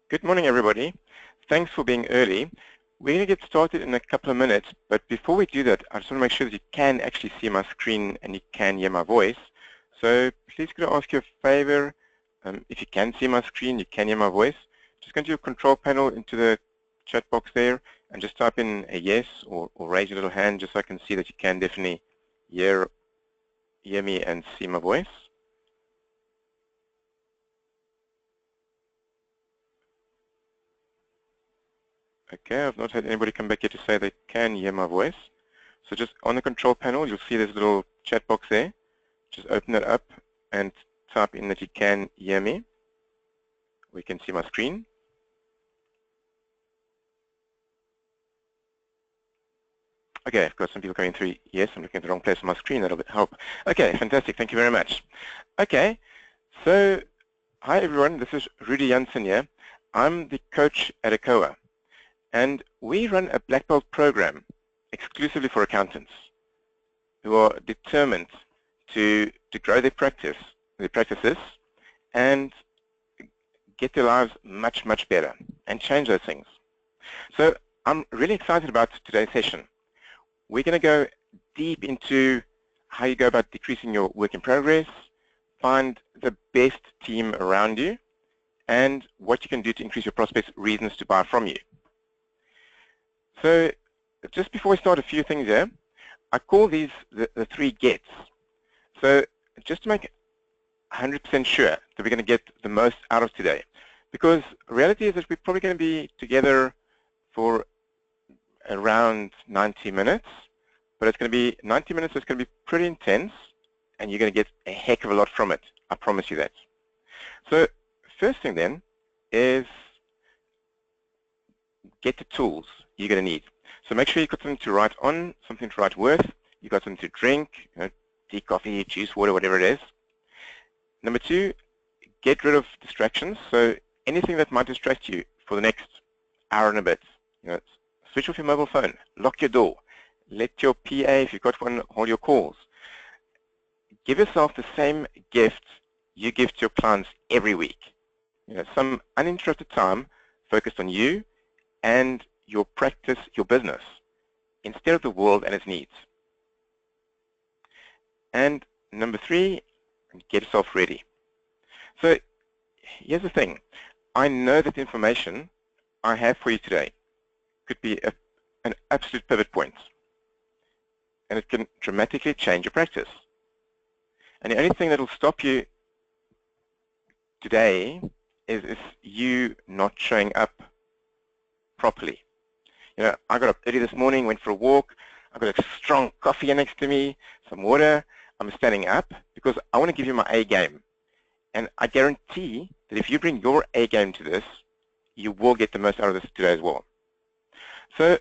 Good morning, everybody. Thanks for being early. We're going to get started in a couple of minutes, but before we do that, I just want to make sure that you can actually see my screen and you can hear my voice. So please could I ask you a favor, if you can see my screen, you can hear my voice, just go to your control panel into the chat box there and just type in a yes or raise your little hand just so I can see that you can definitely hear me and see my voice. Okay, I've not had anybody come back here to say they can hear my voice. So just on the control panel, you'll see this little chat box there. Just open that up and type in that you can hear me. We can see my screen. Okay, I've got some people coming through. Yes, I'm looking at the wrong place on my screen. That'll help. Okay, fantastic. Thank you very much. Okay, so hi everyone. This is Rudy Janssen here. I'm the coach at ACOA. And we run a black belt program exclusively for accountants who are determined to grow their practices, and get their lives much, much better and change those things. So I'm really excited about today's session. We're going to go deep into how you go about decreasing your work in progress, find the best team around you, and what you can do to increase your prospects' reasons to buy from you. So just before we start, a few things here. I call these the 3 gets. So just to make 100% sure that we're going to get the most out of today, because reality is that we're probably going to be together for around 90 minutes, but it's going to be 90 minutes that's going to be pretty intense, and you're going to get a heck of a lot from it. I promise you that. So first thing then is get the tools you're going to need. So make sure you've got something to write on, something to write with, you've got something to drink, tea, coffee, juice, water, whatever it is. Number 2, get rid of distractions. So anything that might distract you for the next hour and a bit. Switch off your mobile phone, lock your door, let your PA, if you've got one, hold your calls. Give yourself the same gift you give to your clients every week. Some uninterrupted time focused on you and your practice, your business, instead of the world and its needs. And number 3, get yourself ready. So here's the thing. I know that the information I have for you today could be an absolute pivot point, and it can dramatically change your practice. And the only thing that will stop you today is you not showing up properly. I got up early this morning, went for a walk, I've got a strong coffee here next to me, some water. I'm standing up because I want to give you my A game. And I guarantee that if you bring your A game to this, you will get the most out of this today as well. So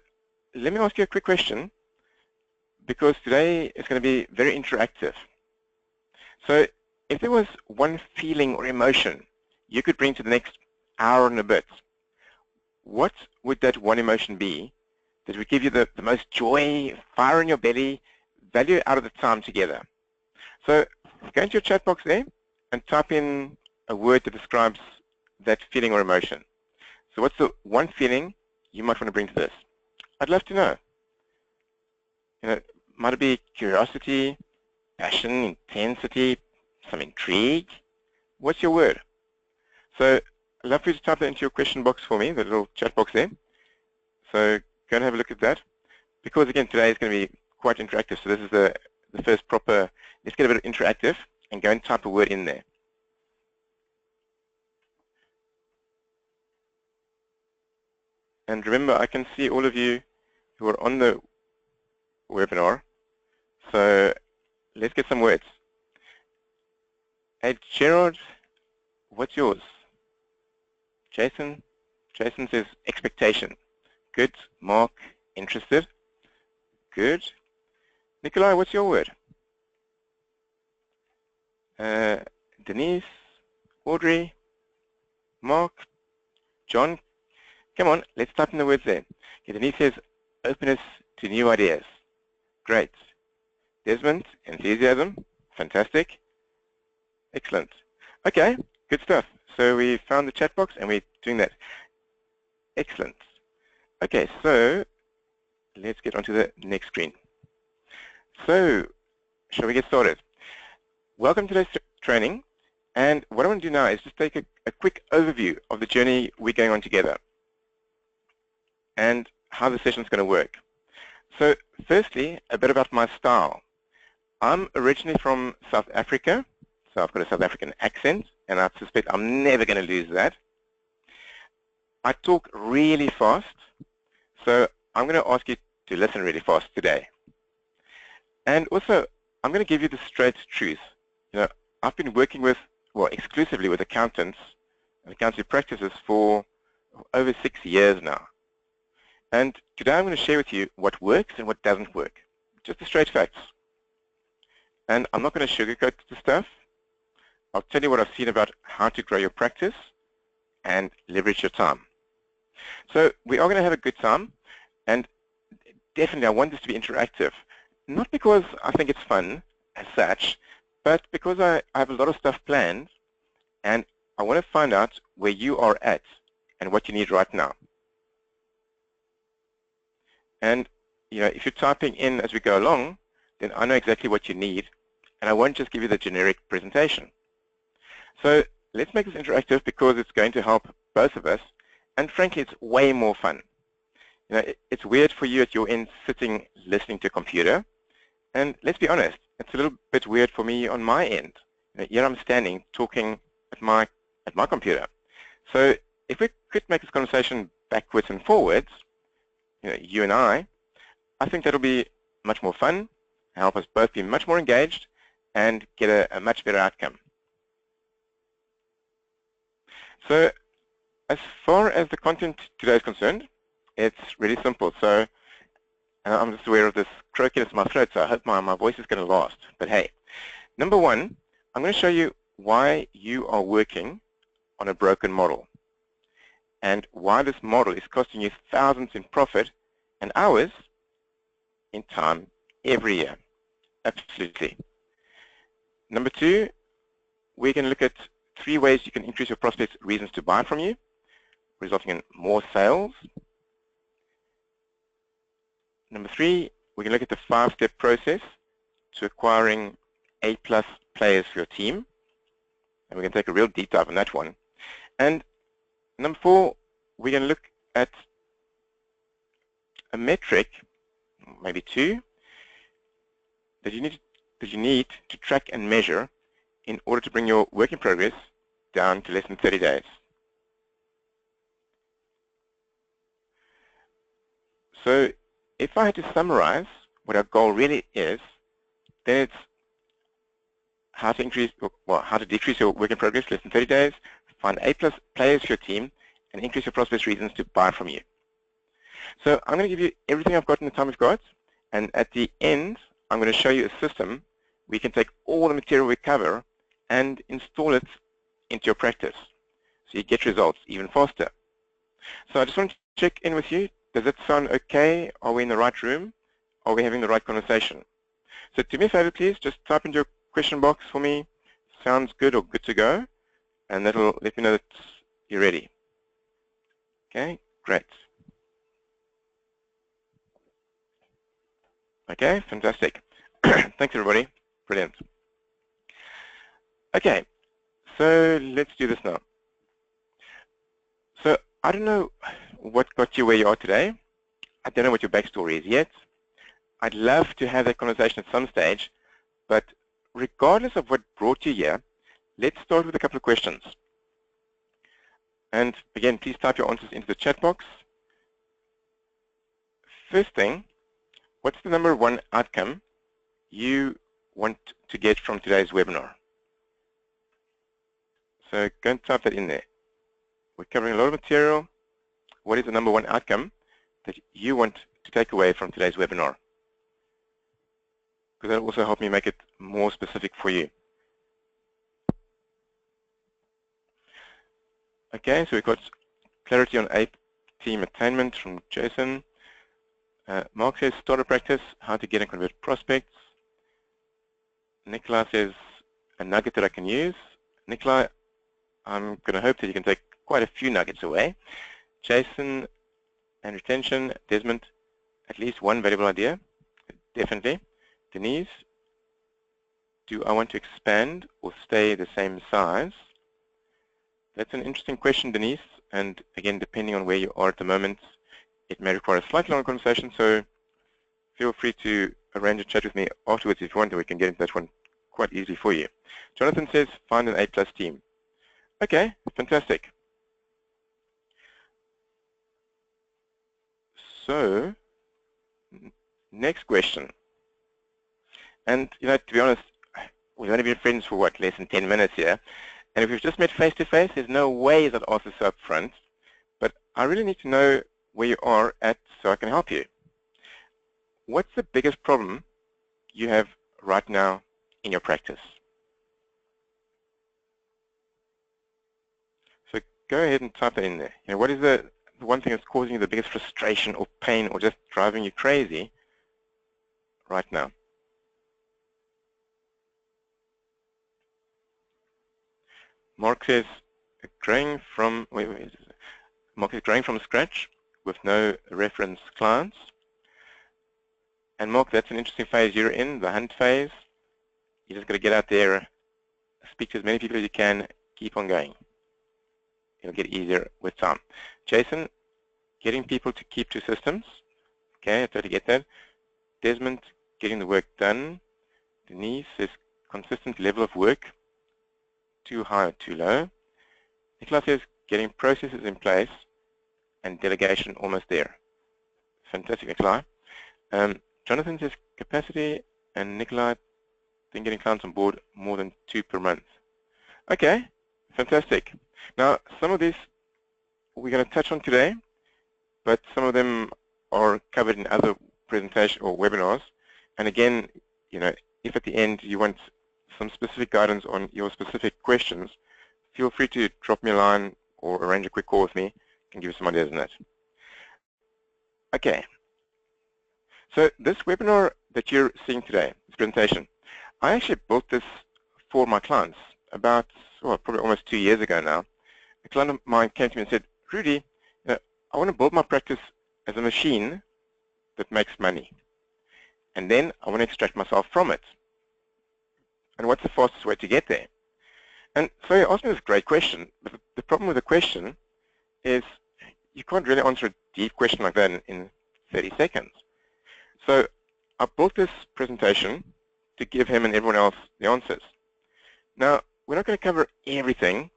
let me ask you a quick question, because today is going to be very interactive. So if there was one feeling or emotion you could bring to the next hour and a bit, what would that one emotion be that would give you the most joy, fire in your belly, value out of the time together? So go into your chat box there and type in a word that describes that feeling or emotion. So what's the one feeling you might want to bring to this? I'd love to know. Might it be curiosity, passion, intensity, some intrigue? What's your word? So I'd love for you to type that into your question box for me, the little chat box there. So go and have a look at that. Because again, today is going to be quite interactive. So this is the first proper, let's get a bit of interactive and go and type a word in there. And remember, I can see all of you who are on the webinar. So let's get some words. Hey, Gerard, what's yours? Jason says expectation. Good. Mark, interested. Good. Nikolai, what's your word? Denise, Audrey, Mark, John. Come on, let's type in the words there. Okay, Denise says openness to new ideas. Great. Desmond, enthusiasm. Fantastic. Excellent. Okay, Good stuff. So we found the chat box and we're doing that. Excellent. Okay, so let's get onto the next screen. So, shall we get started? Welcome to today's training. And what I want to do now is just take a quick overview of the journey we're going on together and how the session is going to work. So firstly, a bit about my style. I'm originally from South Africa, so I've got a South African accent, and I suspect I'm never going to lose that. I talk really fast, so I'm going to ask you to listen really fast today. And also, I'm going to give you the straight truth. You know, I've been working with, well, exclusively with accountants and accounting practices for over 6 years now. And today I'm going to share with you what works and what doesn't work. Just the straight facts. And I'm not going to sugarcoat the stuff. I'll tell you what I've seen about how to grow your practice and leverage your time. So we are going to have a good time, and definitely I want this to be interactive. Not because I think it's fun as such, but because I have a lot of stuff planned, and I want to find out where you are at and what you need right now. And you know, if you're typing in as we go along, then I know exactly what you need, and I won't just give you the generic presentation. So let's make this interactive because it's going to help both of us, and frankly, it's way more fun. You know, it's weird for you at your end sitting listening to a computer, and let's be honest, it's a little bit weird for me on my end. You know, here I'm standing talking at my computer. So if we could make this conversation backwards and forwards, you know, you and I think that'll be much more fun, help us both be much more engaged, and get a much better outcome. So as far as the content today is concerned, it's really simple. So I'm just aware of this croakiness in my throat, so I hope my voice is going to last. But hey, number one, I'm going to show you why you are working on a broken model and why this model is costing you thousands in profit and hours in time every year. Absolutely. Number two, we're going to look at 3 ways you can increase your prospects' reasons to buy from you, resulting in more sales. Number 3, we're going to look at the 5-step process to acquiring A+ players for your team. And we're going to take a real deep dive on that one. And number 4, we're going to look at a metric, maybe 2, that you need to track and measure in order to bring your work in progress down to less than 30 days. So if I had to summarize what our goal really is, then it's how to decrease your work in progress less than 30 days, find A+ players for your team, and increase your prospects' reasons to buy from you. So I'm going to give you everything I've got in the time we've got, and at the end, I'm going to show you a system where you can take all the material we cover and install it into your practice, so you get results even faster. So I just want to check in with you. Does it sound okay? Are we in the right room? Are we having the right conversation? So do me a favor, please. Just type into your question box for me. Sounds good or good to go. And that'll let me know that you're ready. Okay, great. Okay, fantastic. Thanks, everybody. Brilliant. Okay, so let's do this now. So I don't know what got you where you are today. I don't know what your backstory is yet. I'd love to have that conversation at some stage, but regardless of what brought you here, let's start with a couple of questions. And again, please type your answers into the chat box. First thing, what's the number 1 outcome you want to get from today's webinar? So go and type that in there. We're covering a lot of material. What is the number 1 outcome that you want to take away from today's webinar? Because that'll also help me make it more specific for you. Okay, so we've got clarity on A team attainment from Jason. Mark says start a practice, how to get and convert prospects. Nikolai says a nugget that I can use. Nikolai, I'm going to hope that you can take quite a few nuggets away. Jason and retention, Desmond, at least one valuable idea, definitely. Denise, do I want to expand or stay the same size? That's an interesting question, Denise, and again, depending on where you are at the moment, it may require a slightly longer conversation, so feel free to arrange a chat with me afterwards if you want, and we can get into that one quite easily for you. Jonathan says, find an A+ team. Okay, fantastic. So, next question. And, to be honest, we've only been friends for, what, less than 10 minutes here. And if we've just met face-to-face, there's no way that I'll ask this up front. But I really need to know where you are at so I can help you. What's the biggest problem you have right now in your practice? So go ahead and type that in there. What is the one thing that's causing you the biggest frustration or pain or just driving you crazy right now? Mark says, Mark is growing from scratch with no reference clients. And Mark, that's an interesting phase you're in, the hunt phase. You just got to get out there, speak to as many people as you can, keep on going. It'll get easier with time. Jason, getting people to keep to systems. Okay, I totally get that. Desmond, getting the work done. Denise says, consistent level of work, too high or too low. Nicola says, getting processes in place and delegation almost there. Fantastic, Nicola. Jonathan says, capacity, and Nicola, then getting clients on board more than 2 per month. Okay, fantastic. Now, some of these we're going to touch on today, but some of them are covered in other presentations or webinars. And again, if at the end you want some specific guidance on your specific questions, feel free to drop me a line or arrange a quick call with me. I can give you some ideas on that. Okay. So this webinar that you're seeing today, this presentation, I actually built this for my clients about, probably almost 2 years ago now. A client of mine came to me and said, Rudy, I want to build my practice as a machine that makes money. And then I want to extract myself from it. And what's the fastest way to get there? And so he asked me this great question. But the problem with the question is you can't really answer a deep question like that in 30 seconds. So I built this presentation to give him and everyone else the answers. Now, we're not going to cover everything,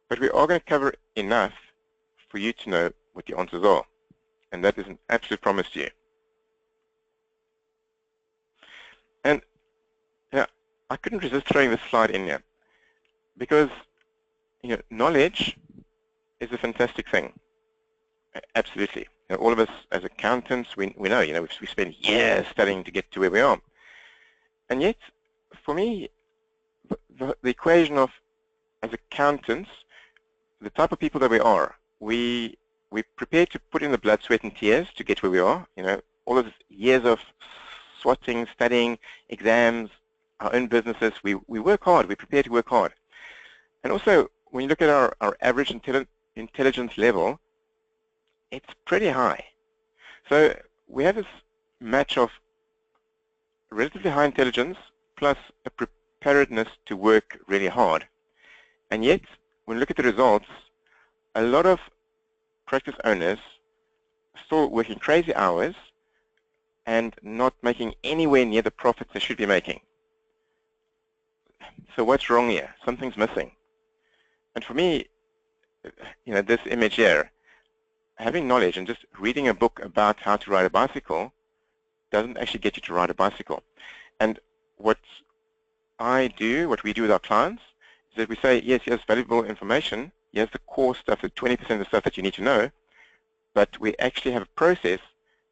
but we are going to cover enough for you to know what the answers are. And that is an absolute promise to you. And I couldn't resist throwing this slide in here because knowledge is a fantastic thing. Absolutely. All of us as accountants, we know, we spend years studying to get to where we are. And yet, for me, the equation of, as accountants, the type of people that we are, we're prepared to put in the blood, sweat, and tears to get where we are. All of these years of swatting, studying, exams, our own businesses, we work hard. We're prepared to work hard. And also, when you look at our average intelligence level, it's pretty high. So we have this match of relatively high intelligence plus a preparedness to work really hard. And yet, when you look at the results, a lot of practice owners are still working crazy hours and not making anywhere near the profits they should be making. So what's wrong here? Something's missing. And for me, this image here, having knowledge and just reading a book about how to ride a bicycle doesn't actually get you to ride a bicycle. And what we do with our clients is that we say, yes, here's valuable information, here's the core stuff, the 20% of the stuff that you need to know, but we actually have a process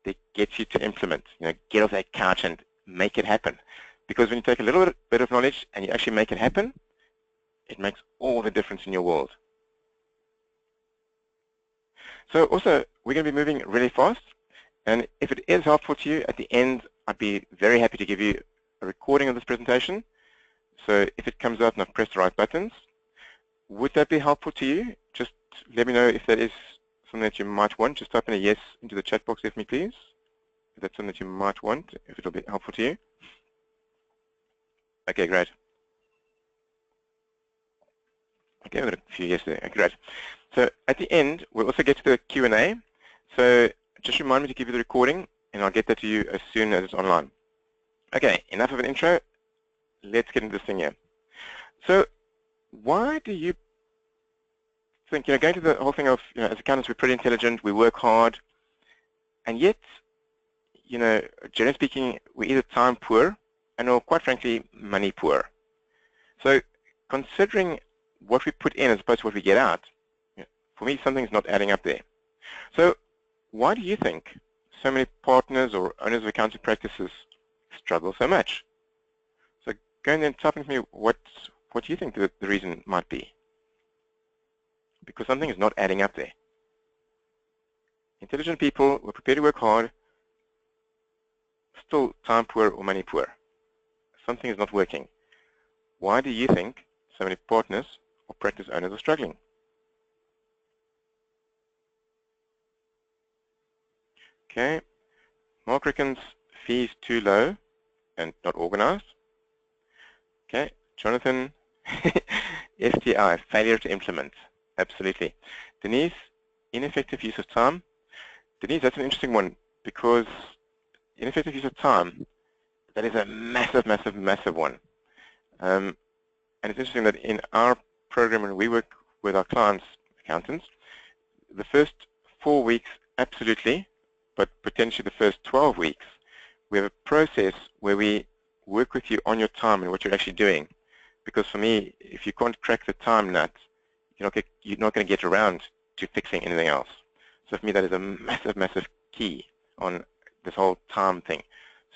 that gets you to implement, get off that couch and make it happen. Because when you take a little bit of knowledge and you actually make it happen, it makes all the difference in your world. So also, we're going to be moving really fast. And if it is helpful to you, at the end, I'd be very happy to give you a recording of this presentation. So if it comes out and I've pressed the right buttons, Would that be helpful to you? Just let me know if that is something that you might want. Just type in a yes into the chat box for me, please. If that's something that you might want, if it'll be helpful to you. Okay, great. Okay, we've got a few yes there. Okay, great. So at the end, we'll also get to the Q&A. So just remind me to give you the recording, and I'll get that to you as soon as it's online. Okay, enough of an intro. Let's get into this thing here. So why do you think, going to the whole thing of, as accountants, we're pretty intelligent, we work hard, and yet, generally speaking, we're either time poor and, or quite frankly, money poor. So considering what we put in as opposed to what we get out, for me, something's not adding up there. So why do you think so many partners or owners of accounting practices struggle so much? So go and then type in me what you think the reason might be. Because something is not adding up there. Intelligent people who are prepared to work hard, still time poor or money poor. Something is not working. Why do you think so many partners or practice owners are struggling? Okay, Mark reckons fees too low and not organized. Okay, Jonathan, FTI, failure to implement. Absolutely. Denise, ineffective use of time. Denise, that's an interesting one because ineffective use of time, that is a massive, massive, massive one. And it's interesting that in our program when we work with our clients, accountants, the first 4 weeks, absolutely, but potentially the first 12 weeks, we have a process where we work with you on your time and what you're actually doing. Because for me, if you can't crack the time nut, you're not going to get around to fixing anything else. So for me, that is a massive, massive key on this whole time thing.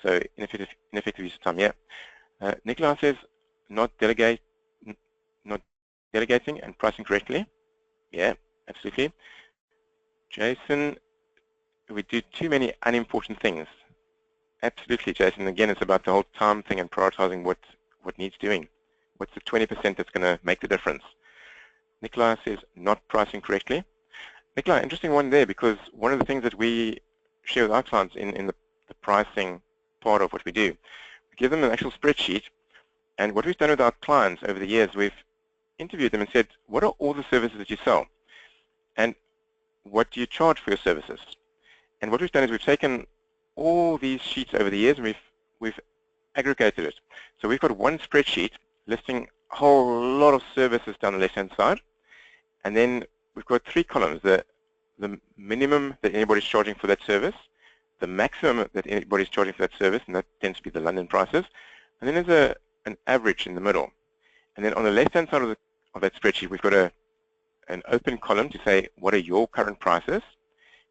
So ineffective use of time, yeah. Nicola says not delegating and pricing correctly. Yeah, absolutely. Jason, we do too many unimportant things. Absolutely, Jason. Again, it's about the whole time thing and prioritizing what needs doing. What's the 20% that's going to make the difference? Nikolai says not pricing correctly. Nikolai, interesting one there, because one of the things that we share with our clients in the pricing part of what we do, we give them an actual spreadsheet, and what we've done with our clients over the years, we've interviewed them and said, what are all the services that you sell? And what do you charge for your services? And what we've done is we've taken all these sheets over the years and we've aggregated it. So we've got one spreadsheet listing a whole lot of services down the left-hand side, and then we've got 3 columns: the minimum that anybody's charging for that service, the maximum that anybody's charging for that service, and that tends to be the London prices, and then there's an average in the middle. And then on the left-hand side of that spreadsheet, we've got an open column to say what are your current prices,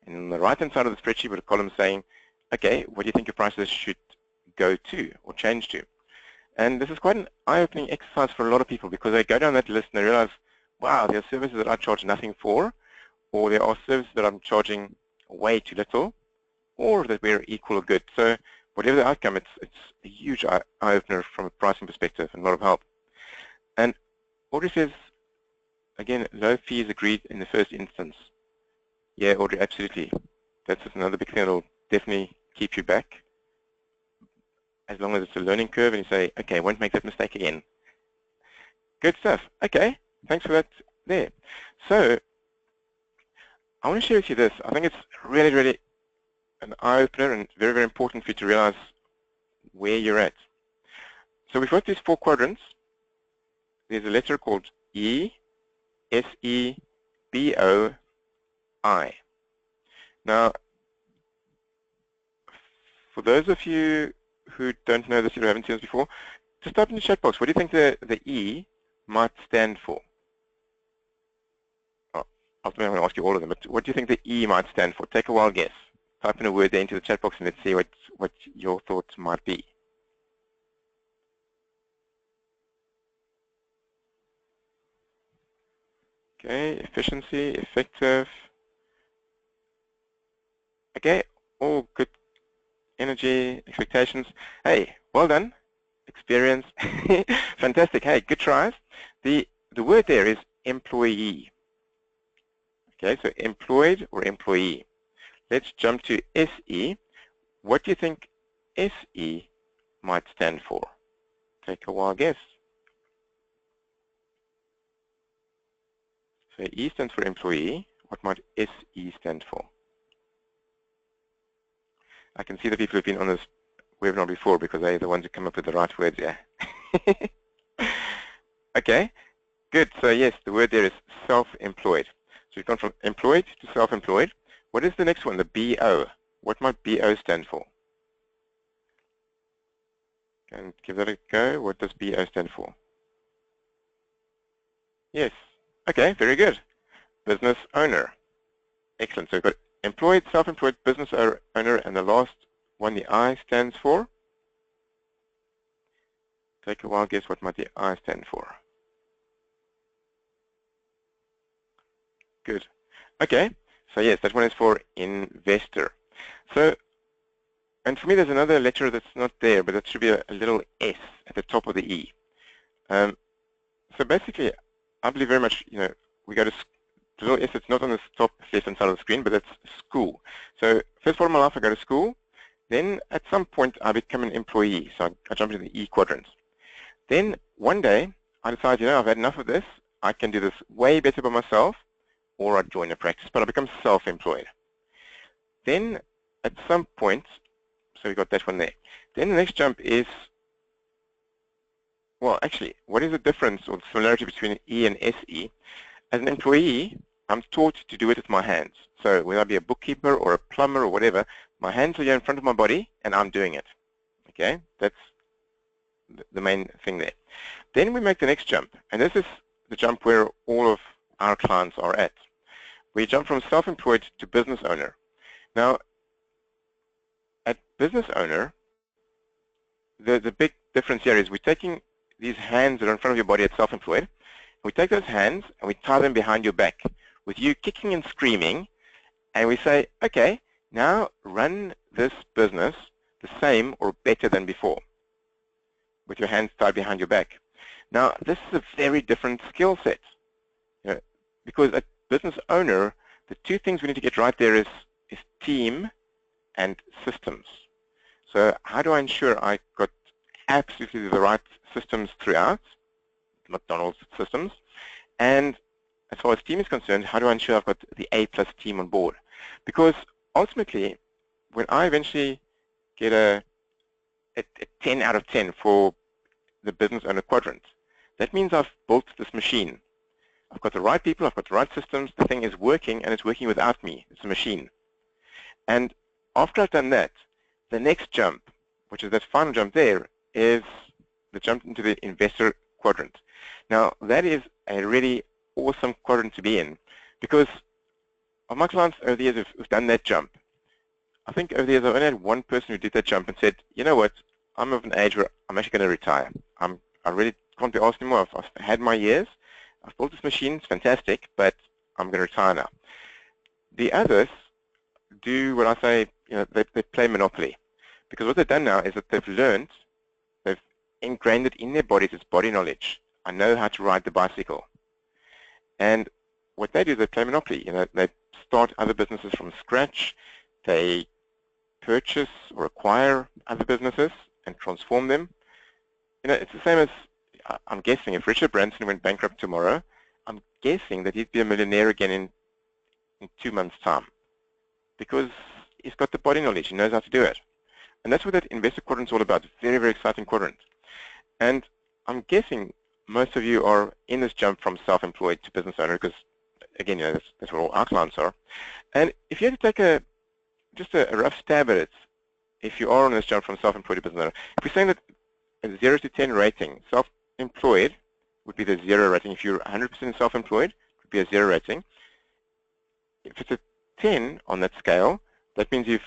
and on the right-hand side of the spreadsheet, we've got a column saying, okay, what do you think your prices should go to or change to? And this is quite an eye-opening exercise for a lot of people, because they go down that list and they realize, wow, there are services that I charge nothing for, or there are services that I'm charging way too little, or that we're equal or good. So whatever the outcome, it's a huge eye-opener from a pricing perspective and a lot of help. And Audrey says, again, low fees agreed in the first instance. Yeah, Audrey, absolutely. That's another big thing that'll definitely keep you back, as long as it's a learning curve and you say, okay, I won't make that mistake again. Good stuff. Okay, thanks for that there. So I want to share with you this. I think it's really, really an eye-opener and very, very important for you to realize where you're at. So we've got these 4 quadrants. There's a letter called E, S, E, B, O, I. Now, for those of you who don't know this or haven't seen this before, just type in the chat box, what do you think the E might stand for? Oh, I'm going to ask you all of them, but what do you think the E might stand for? Take a wild guess. Type in a word there into the chat box and let's see what your thoughts might be. Okay, efficiency, effective. Okay, all good. Energy, expectations. Hey, well done. Experience. Fantastic. Hey, good tries. The word there is employee. Okay, so employed or employee. Let's jump to SE. What do you think SE might stand for? Take a wild guess. So E stands for employee. What might SE stand for? I can see the people who've been on this webinar before because they're the ones who come up with the right words here. Okay, good. So yes, the word there is self-employed. So we've gone from employed to self-employed. What is the next one? The BO. What might BO stand for? And give that a go. What does BO stand for? Yes. Okay, very good. Business owner. Excellent. So we've got employed, self-employed, business owner, and the last one, the I, stands for? Take a wild guess what might the I stand for. Good. Okay. So yes, that one is for investor. So, and for me there's another letter that's not there, but that should be a little S at the top of the E. So basically, I believe very much, we go to the little S that's not on the top left-hand side of the screen, but that's school. So first part of my life I go to school. Then at some point I become an employee. So I jump into the E quadrant. Then one day I decide, I've had enough of this. I can do this way better by myself, or I join a practice, but I become self-employed. Then at some point, so we got that one there. Then the next jump is, well, actually, what is the difference or the similarity between E and SE? As an employee, I'm taught to do it with my hands. So whether I be a bookkeeper or a plumber or whatever, my hands are here in front of my body and I'm doing it. Okay, that's the main thing there. Then we make the next jump, and this is the jump where all of our clients are at. We jump from self-employed to business owner. Now, at business owner, the big difference here is we're taking these hands that are in front of your body at self-employed. We take those hands and we tie them behind your back with you kicking and screaming, and we say, okay, now run this business the same or better than before with your hands tied behind your back. Now, this is a very different skill set, because at business owner, the two things we need to get right there is team and systems. So how do I ensure I got absolutely the right systems throughout, McDonald's systems? And as far as team is concerned, how do I ensure I've got the A+ team on board? Because ultimately, when I eventually get a 10 out of 10 for the business owner quadrant, that means I've built this machine. I've got the right people, I've got the right systems, the thing is working, and it's working without me. It's a machine. And after I've done that, the next jump, which is that final jump there, is the jump into the investor quadrant. Now, that is a really awesome quadrant to be in, because of my clients over the years who've done that jump, I think over the years I've only had one person who did that jump and said, you know what, I'm of an age where I'm actually going to retire. I really can't be asked anymore. I've had my years. I've built this machine. It's fantastic, but I'm going to retire now. The others do what I say, they play Monopoly. Because what they've done now is that they've learned, they've ingrained it in their bodies as body knowledge. I know how to ride the bicycle. And what they do is they play Monopoly. They start other businesses from scratch. They purchase or acquire other businesses and transform them. It's the same as, I'm guessing, if Richard Branson went bankrupt tomorrow, I'm guessing that he'd be a millionaire again in 2 months' time, because he's got the body knowledge. He knows how to do it. And that's what that investor quadrant is all about. Very, very exciting quadrant. And I'm guessing most of you are in this jump from self-employed to business owner, because, again, that's where all our clients are. And if you had to take just a rough stab at it, if you are on this jump from self-employed to business owner, if we're saying that a 0 to 10 rating, self-employed would be the 0 rating. If you're 100% self-employed, it would be a 0 rating. If it's a 10 on that scale, that means you've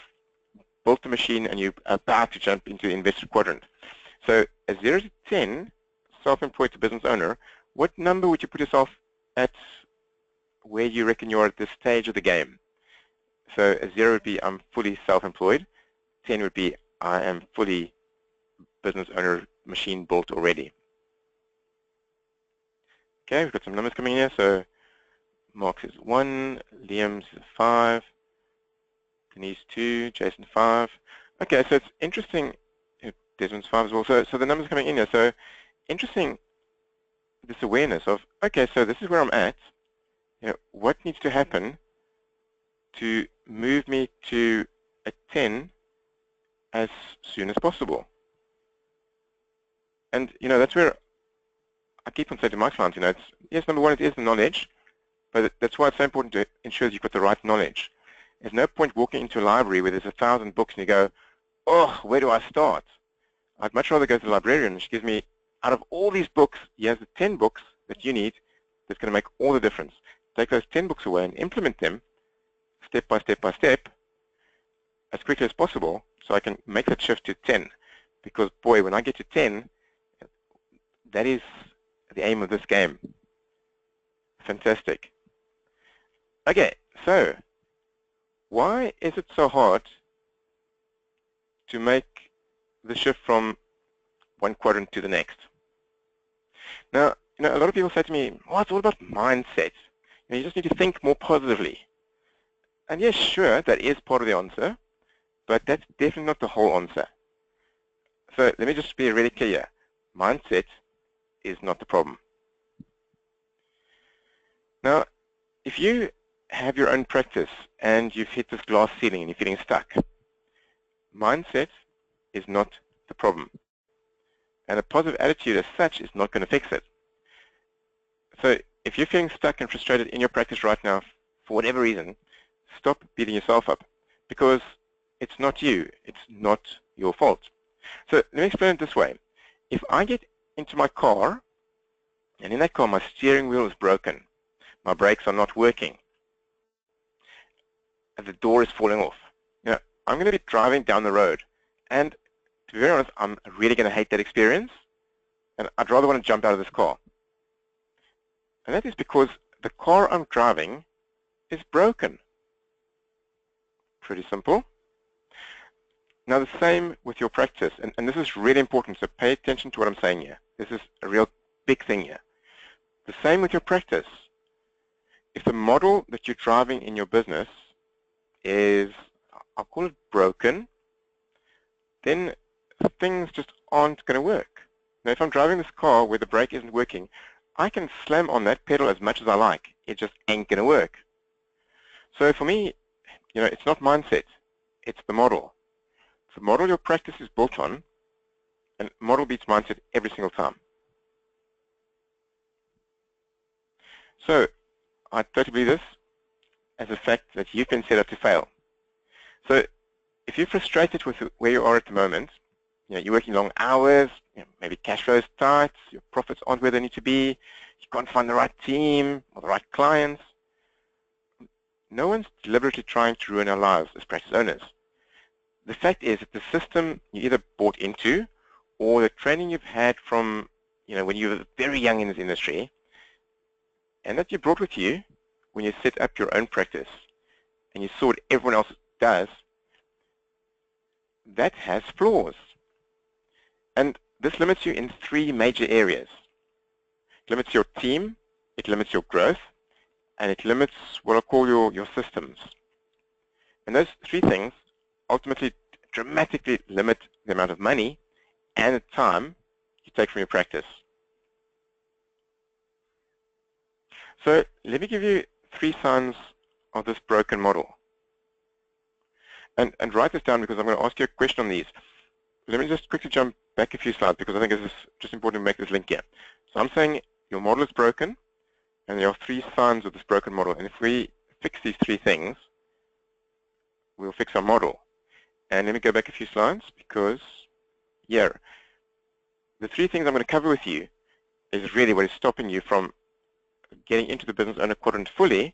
built the machine and you're about to jump into the investor quadrant. So a 0 to 10, self-employed to business owner, what number would you put yourself at where you reckon you're at this stage of the game? So a 0 would be I'm fully self-employed. 10 would be I am fully business owner, machine built already. Okay, we've got some numbers coming in here. So Mark's is 1, Liam's is 5, Denise 2, Jason 5. Okay, so it's interesting. Desmond's 5 as well. So the numbers coming in here. So interesting, this awareness of, okay, so this is where I'm at. What needs to happen to move me to a 10 as soon as possible? And that's where I keep on saying to my clients, it's, yes, number one, it is the knowledge, but that's why it's so important to ensure that you've got the right knowledge. There's no point walking into a library where there's 1,000 books and you go, oh, where do I start? I'd much rather go to the librarian and she gives me, out of all these books, here's the 10 books that you need that's going to make all the difference. Take those 10 books away and implement them step by step by step as quickly as possible so I can make that shift to 10. Because, boy, when I get to 10, that is the aim of this game. Fantastic. Okay, so why is it so hard to make the shift from one quadrant to the next? Now, a lot of people say to me, well, it's all about mindset. You just need to think more positively. And yes, sure, that is part of the answer, but that's definitely not the whole answer. So let me just be really clear. Mindset is not the problem. Now, if you have your own practice and you've hit this glass ceiling and you're feeling stuck, mindset is not the problem. And a positive attitude as such is not going to fix it. So if you're feeling stuck and frustrated in your practice right now, for whatever reason, stop beating yourself up, because it's not you. It's not your fault. So let me explain it this way. If I get into my car, and in that car my steering wheel is broken, my brakes are not working, and the door is falling off, I'm going to be driving down the road. And to be very honest, I'm really going to hate that experience, and I'd rather want to jump out of this car. And that is because the car I'm driving is broken. Pretty simple. Now the same with your practice, and this is really important, so pay attention to what I'm saying here. This is a real big thing here. The same with your practice. If the model that you're driving in your business is, I'll call it broken, then things just aren't going to work. Now if I'm driving this car where the brake isn't working, I can slam on that pedal as much as I like. It just ain't going to work. So for me, it's not mindset. It's the model. The model your practice is built on, and model beats mindset every single time. So I totally believe this as a fact that you've been set up to fail. So if you're frustrated with where you are at the moment, you're working long hours, maybe cash flow is tight, your profits aren't where they need to be, you can't find the right team or the right clients. No one's deliberately trying to ruin our lives as practice owners. The fact is that the system you either bought into or the training you've had from when you were very young in this industry, and that you brought with you when you set up your own practice and you saw what everyone else does, that has flaws. And this limits you in 3 major areas. It limits your team, it limits your growth, and it limits what I call your systems. And those 3 things ultimately dramatically limit the amount of money and the time you take from your practice. So let me give you 3 signs of this broken model. And write this down because I'm going to ask you a question on these. Let me just quickly jump back a few slides because I think this is just important to make this link here. So I'm saying your model is broken, and there are 3 signs of this broken model. And if we fix these 3 things, we'll fix our model. And let me go back a few slides because, the 3 things I'm going to cover with you is really what is stopping you from getting into the business owner quadrant fully.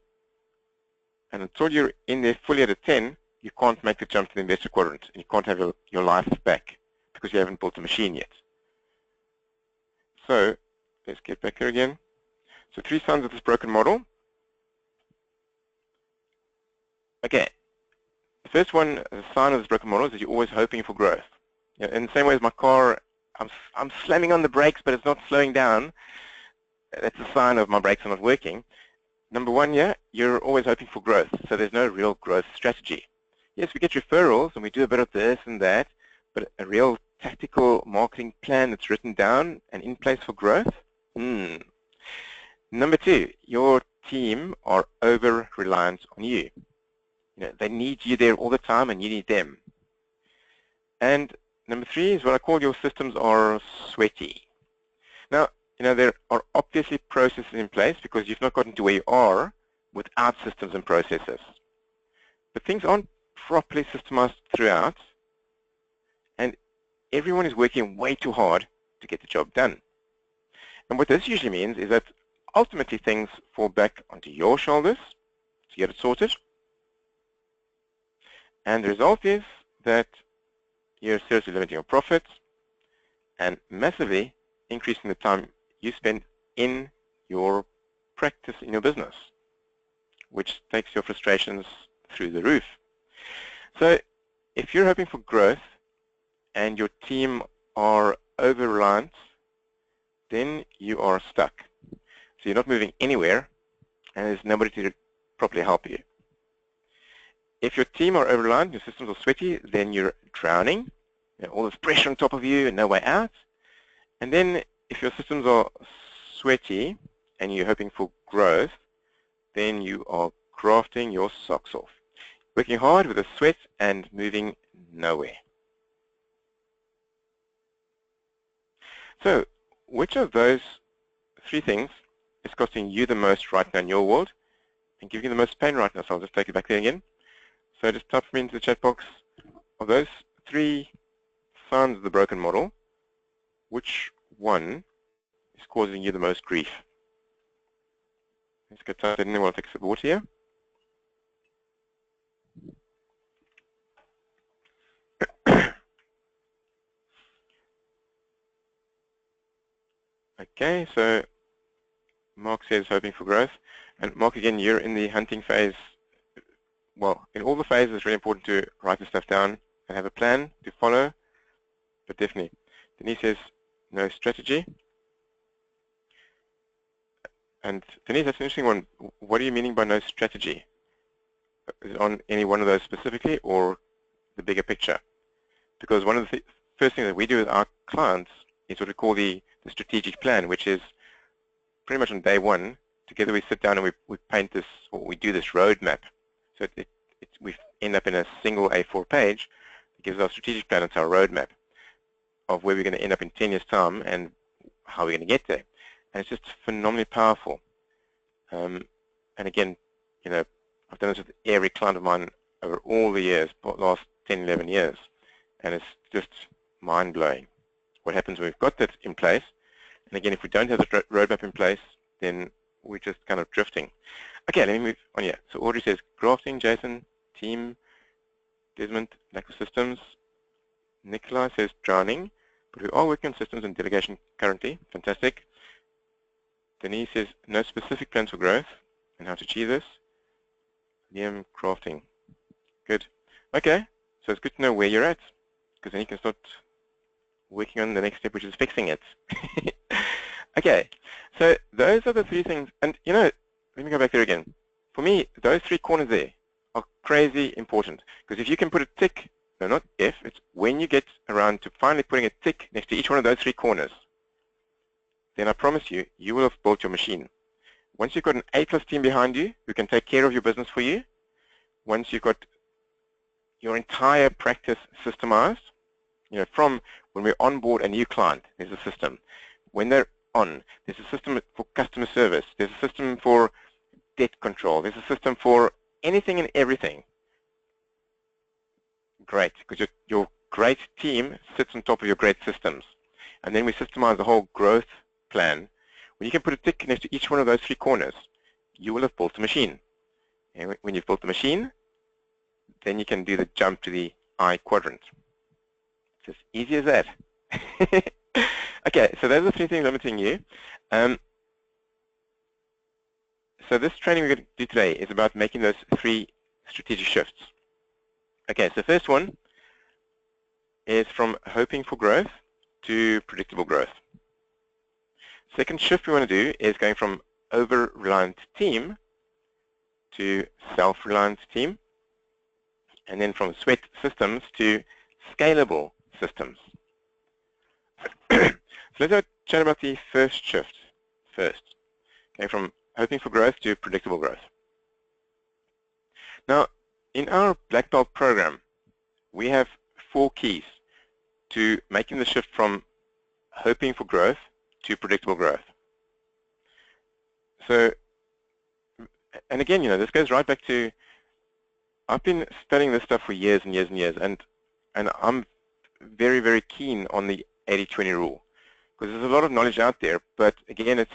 And until you're in there fully at a 10, you can't make the jump to the investor quadrant, and you can't have your life back because you haven't built a machine yet. So let's get back here again. So 3 signs of this broken model. Okay, the first one, the sign of this broken model is that you're always hoping for growth. In the same way as my car, I'm slamming on the brakes, but it's not slowing down. that's a sign of my brakes are not working. Number one, yeah, you're always hoping for growth, so there's no real growth strategy. Yes, we get referrals and we do a bit of this and that, but a real tactical marketing plan that's written down and in place for growth? Number two, your team are over-reliant on you. They need you there all the time and you need them. And number three is what I call your systems are sweaty. Now, there are obviously processes in place because you've not gotten to where you are without systems and processes. But things aren't properly systemized throughout, and everyone is working way too hard to get the job done. And what this usually means is that ultimately things fall back onto your shoulders to get it sorted. And the result is that you're seriously limiting your profits and massively increasing the time you spend in your practice in your business, which takes your frustrations through the roof. So if you're hoping for growth and your team are over-reliant, then you are stuck. So you're not moving anywhere and there's nobody to properly help you. If your team are over-reliant, your systems are sweaty, then you're drowning. All this pressure on top of you and no way out. And then if your systems are sweaty and you're hoping for growth, then you are grafting your socks off. Working hard with a sweat and moving nowhere. So, which of those three things is costing you the most right now in your world and giving you the most pain right now? So I'll just take it back there again. So just type me into the chat box. Of those three signs of the broken model, which one is causing you the most grief? Let's go type that in there while I take a sip of water here. Okay, so Mark says hoping for growth. And Mark, again, you're in the hunting phase. Well, in all the phases, it's really important to write the stuff down and have a plan to follow, but definitely. Denise says no strategy. And Denise, that's an interesting one. What are you meaning by no strategy? Is it on any one of those specifically or the bigger picture? Because one of the first things that we do with our clients is what we call the strategic plan, which is pretty much on day one, together we sit down and we paint this, or we do this roadmap. So we end up in a single A4 page that gives our strategic plan. It's our roadmap of where we're going to end up in 10 years' time and how we're going to get there. And it's just phenomenally powerful. And again, I've done this with every client of mine over all the years, last 10, 11 years. And it's just mind-blowing what happens when we've got that in place. And again, if we don't have the roadmap in place, then we're just kind of drifting. Okay, let me move on here. So Audrey says grafting, Jason, team, Desmond, lack of systems. Nikolai says drowning, but we are working on systems and delegation currently. Fantastic. Denise says no specific plans for growth and how to achieve this. Liam, crafting. Good. Okay, so it's good to know where you're at, because then you can start working on the next step, which is fixing it. Okay, so those are the three things. And let me go back there again. For me, those three corners there are crazy important, because if you can put a tick, no, not if, it's when you get around to finally putting a tick next to each one of those three corners, then I promise you, you will have built your machine. Once you've got an A-plus team behind you who can take care of your business for you, once you've got your entire practice systemized, from when we onboard a new client, there's a system. When they're on, there's a system for customer service. There's a system for debt control. There's a system for anything and everything. Great, because your great team sits on top of your great systems. And then we systemize the whole growth plan. When you can put a tick next to each one of those three corners, you will have built a machine. And when you've built the machine, then you can do the jump to the I quadrant. It's as easy as that. Okay, so those are the three things limiting you. So this training we're going to do today is about making those three strategic shifts. Okay, so the first one is from hoping for growth to predictable growth. Second shift we want to do is going from over-reliant team to self-reliant team, and then from sweat systems to scalable systems. So let's chat about the first shift first. Okay, from hoping for growth to predictable growth. Now, in our Black Belt program, we have 4 keys to making the shift from hoping for growth to predictable growth. So, and again, this goes right back to, I've been studying this stuff for years and years and years, and I'm very, very keen on the 80-20 rule, because there's a lot of knowledge out there, but again, it's,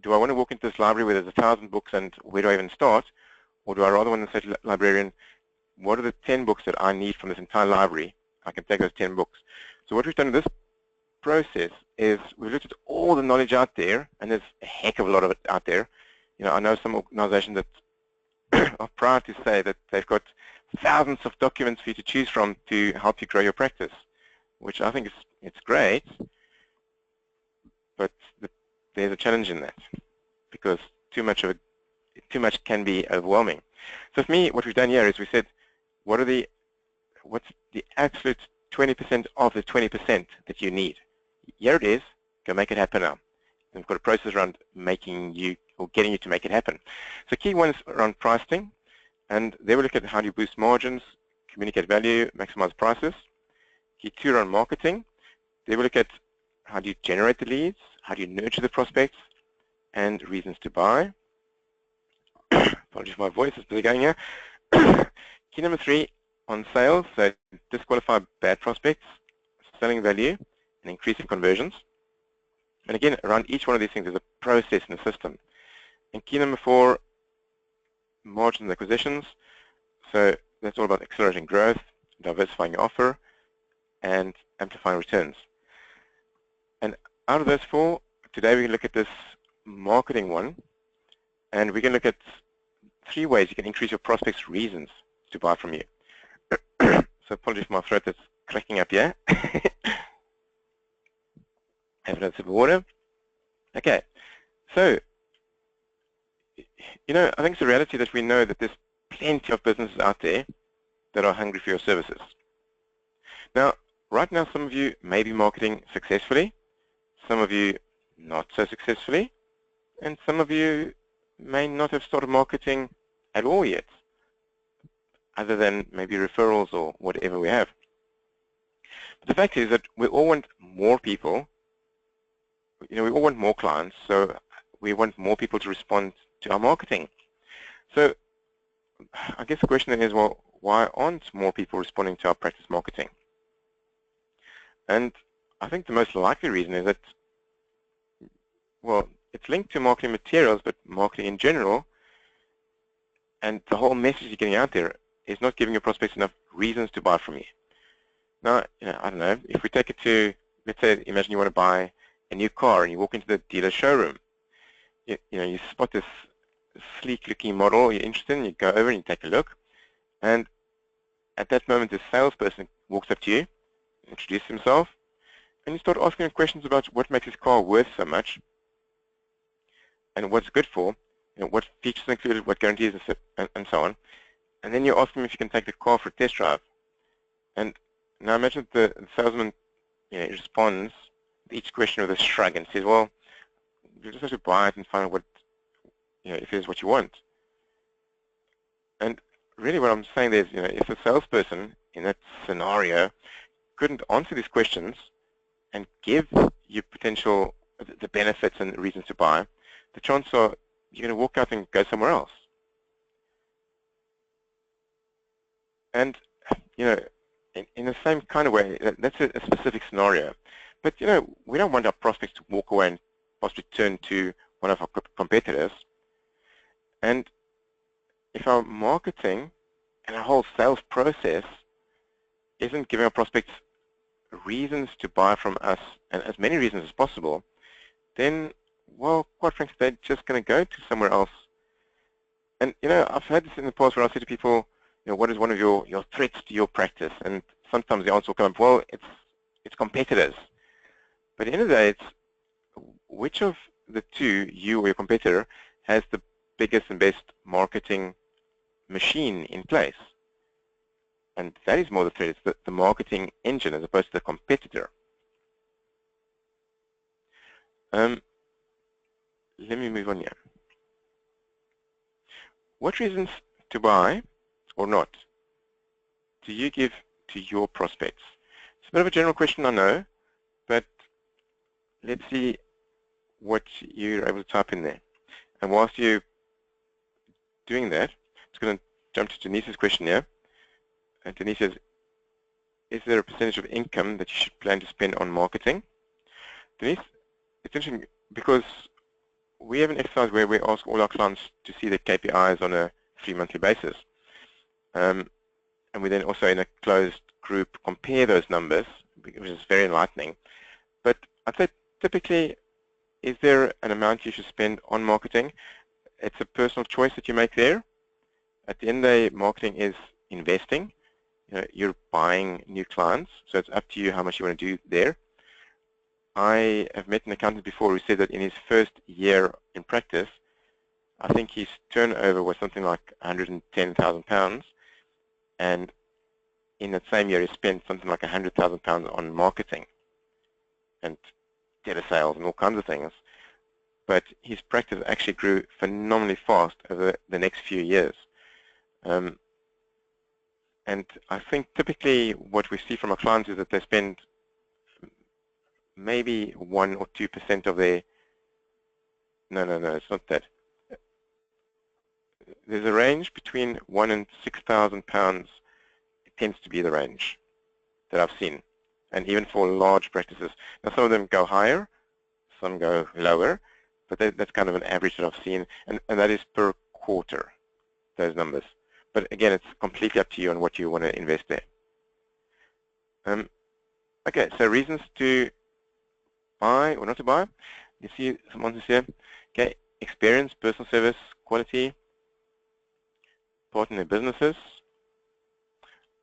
do I want to walk into this library where there's 1,000 books and where do I even start? Or do I rather want to say to the librarian, what are the 10 books that I need from this entire library? I can take those 10 books. So what we've done in this process is we've looked at all the knowledge out there, and there's a heck of a lot of it out there. I know some organizations that are proud to say that they've got thousands of documents for you to choose from to help you grow your practice, which I think it's great, but there's a challenge in that, because too much can be overwhelming. So for me, what we've done here is we said, what's the absolute 20% of the 20% that you need? Here it is. Go make it happen now. And we've got a process around making you, or getting you to make it happen. So key one is around pricing, and there we look at how do you boost margins, communicate value, maximize prices. Key 2 around marketing. There we look at how do you generate the leads, how do you nurture the prospects, and reasons to buy. Apologies for my voice, it's busy going here. Key number 3 on sales, so disqualify bad prospects, selling value, and increasing conversions. And again, around each one of these things, there's a process in the system. And key number 4, margins and acquisitions. So that's all about accelerating growth, diversifying your offer, and amplifying returns. And out of those 4, today we can look at this marketing one, and we can look at 3 ways you can increase your prospects' reasons to buy from you. So apologies for my throat that's cracking up here. Have another sip of water. Okay, so, I think it's a reality that we know that there's plenty of businesses out there that are hungry for your services. Now, right now, some of you may be marketing successfully, some of you not so successfully, and some of you may not have started marketing at all yet, other than maybe referrals or whatever we have. But the fact is that we all want more people. We all want more clients, so we want more people to respond to our marketing. So I guess the question then is, well, why aren't more people responding to our practice marketing? And I think the most likely reason is that, well, it's linked to marketing materials, but marketing in general, and the whole message you're getting out there is not giving your prospects enough reasons to buy from you. Now, I don't know, if we take it to, let's say, imagine you want to buy a new car and you walk into the dealer showroom. You spot this sleek-looking model you're interested in, you go over and you take a look, and at that moment, this salesperson walks up to you, introduces himself, and you start asking him questions about what makes his car worth so much, and what's good for, what features are included, what guarantees, and so on. And then you ask him if you can take the car for a test drive. And now imagine the salesman responds to each question with a shrug and says, well, you just have to buy it and find out what, if it is what you want. And really what I'm saying there is, if a salesperson in that scenario couldn't answer these questions and give you the benefits and reasons to buy, the chances are you're going to walk out and go somewhere else. And, in the same kind of way, that's a specific scenario. But, we don't want our prospects to walk away and possibly turn to one of our competitors. And if our marketing and our whole sales process isn't giving our prospects reasons to buy from us, and as many reasons as possible, then, well, quite frankly, they're just going to go to somewhere else. And, I've had this in the past where I say to people, what is one of your threats to your practice? And sometimes the answer will come up, well, it's competitors. But at the end of the day, which of the two, you or your competitor, has the biggest and best marketing machine in place? And that is more the threat. It's the marketing engine as opposed to the competitor. Let me move on here. What reasons to buy or not do you give to your prospects? It's a bit of a general question, I know, but let's see what you're able to type in there. And whilst you're doing that, I'm just going to jump to Denise's question here. And Denise says, is there a percentage of income that you should plan to spend on marketing? Denise, it's interesting because we have an exercise where we ask all our clients to see their KPIs on a 3-monthly basis. And we then also, in a closed group, compare those numbers, which is very enlightening. But I'd say typically, is there an amount you should spend on marketing? It's a personal choice that you make there. At the end of the day, marketing is investing. You're buying new clients, so it's up to you how much you want to do there. I have met an accountant before who said that in his first year in practice, I think his turnover was something like £110,000, and in that same year he spent something like £100,000 on marketing and telesales and all kinds of things. But his practice actually grew phenomenally fast over the next few years. And I think typically what we see from our clients is that they spend maybe 1 or 2% of their, no, it's not that. There's a range between £1,000 and £6,000. It tends to be the range that I've seen, and even for large practices. Now some of them go higher, some go lower, but that's kind of an average that I've seen, and that is per quarter, those numbers. But again, it's completely up to you on what you want to invest there. Okay, so reasons to buy or not to buy. You see some answers here. Okay, experience, personal service, quality, partner businesses.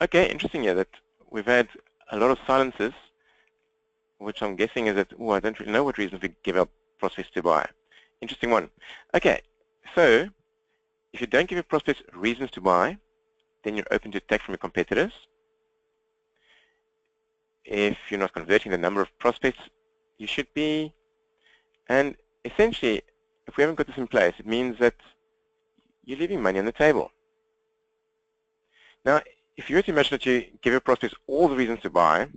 Okay, interesting here that we've had a lot of silences, which I'm guessing is that, I don't really know what reasons we give our prospects to buy. Interesting one. Okay, so if you don't give your prospects reasons to buy, then you're open to attack from your competitors. If you're not converting the number of prospects you should be, and essentially, if we haven't got this in place, it means that you're leaving money on the table. Now, if you were to imagine that you give your prospects all the reasons to buy,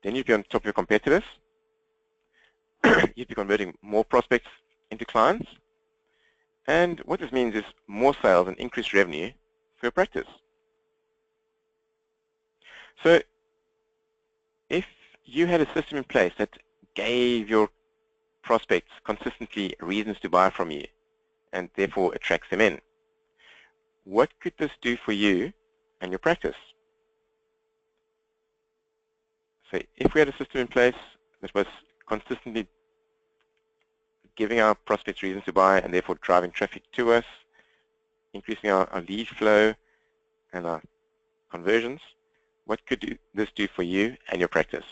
then you'd be on top of your competitors. You'd be converting more prospects into clients. And what this means is more sales and increased revenue for your practice. So if you had a system in place that gave your prospects consistently reasons to buy from you and therefore attracts them in, what could this do for you and your practice? So if we had a system in place that was consistently giving our prospects reasons to buy and therefore driving traffic to us, increasing our lead flow and our conversions, what could this do for you and your practice?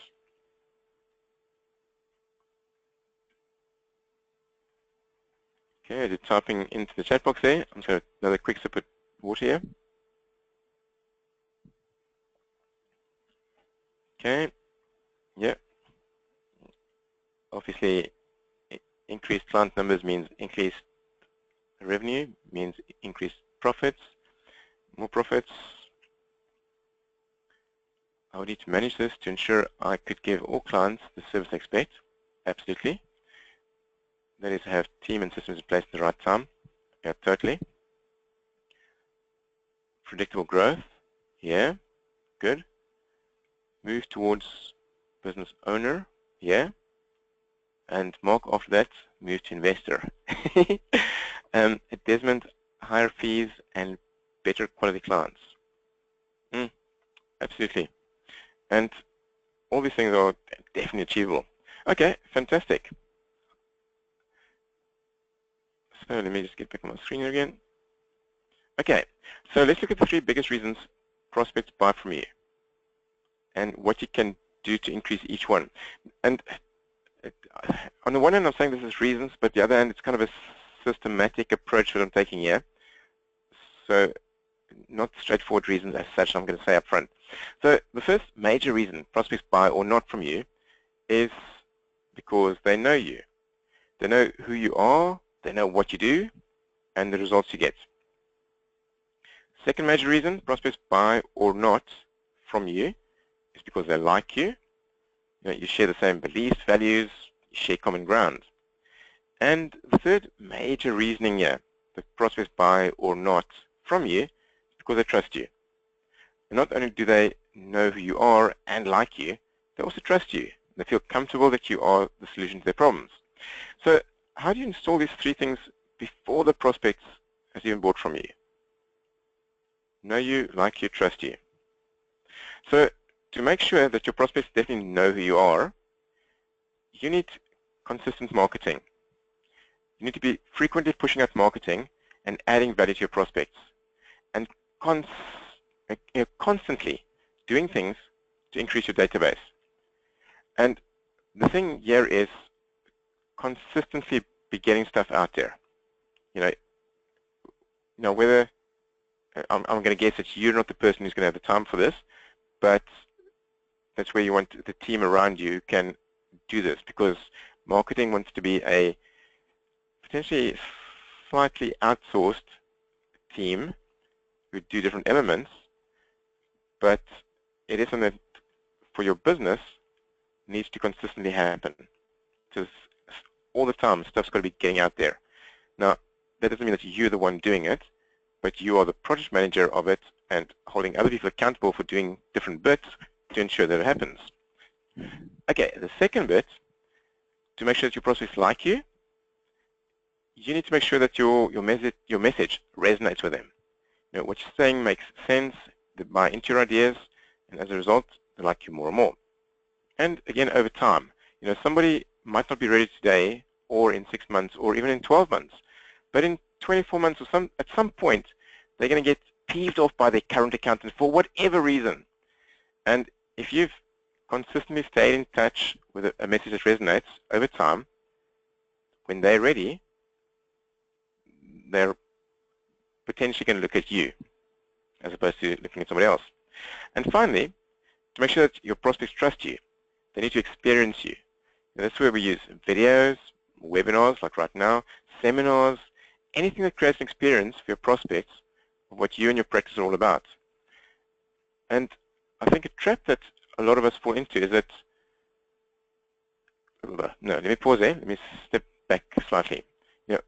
Okay, I did typing into the chat box there. I'm just going to another quick sip of water here. Okay, yeah. Obviously, increased client numbers means increased revenue, means increased profits, more profits. I would need to manage this to ensure I could give all clients the service they expect. Absolutely. That is, have team and systems in place at the right time. Yeah, totally. Predictable growth. Yeah, good. Move towards business owner. Yeah. And mark after that, move to investor. At Desmond, higher fees and better quality clients. Absolutely. And all these things are definitely achievable. Okay, fantastic. So let me just get back on my screen here again. Okay, so let's look at the 3 biggest reasons prospects buy from you and what you can do to increase each one. And on the one hand, I'm saying this is reasons, but the other hand, it's kind of a systematic approach that I'm taking here. So not straightforward reasons as such, I'm going to say up front. So the first major reason prospects buy or not from you is because they know you. They know who you are, they know what you do, and the results you get. Second major reason prospects buy or not from you is because they like you. You share the same beliefs, values, you share common ground. And the third major reasoning here that prospects buy or not from you is because they trust you. And not only do they know who you are and like you, they also trust you. They feel comfortable that you are the solution to their problems. So how do you install these three things before the prospect has even bought from you? Know you, like you, trust you. So to make sure that your prospects definitely know who you are, you need consistent marketing. You need to be frequently pushing out marketing and adding value to your prospects. And constantly doing things to increase your database. And the thing here is consistently be getting stuff out there. Whether I'm going to guess that you're not the person who's going to have the time for this, but that's where you want the team around you can do this, because marketing wants to be a potentially slightly outsourced team who do different elements, but it is something that for your business needs to consistently happen. Because all the time stuff's got to be getting out there. Now, that doesn't mean that you're the one doing it, but you are the project manager of it and holding other people accountable for doing different bits to ensure that it happens. Okay, the second bit, to make sure that your prospects like you, you need to make sure that your message resonates with them. What you're saying makes sense, they buy into your ideas, and as a result, they like you more and more. And again, over time, somebody might not be ready today, or in 6 months, or even in 12 months, but in 24 months or at some point, they're going to get peeved off by their current accountant for whatever reason. And if you've consistently stayed in touch with a message that resonates over time, when they're ready, they're potentially going to look at you as opposed to looking at somebody else. And finally, to make sure that your prospects trust you, they need to experience you. And that's where we use videos, webinars like right now, seminars, anything that creates an experience for your prospects of what you and your practice are all about. And I think a trap that a lot of us fall into is that, no, let me pause there, let me step back slightly.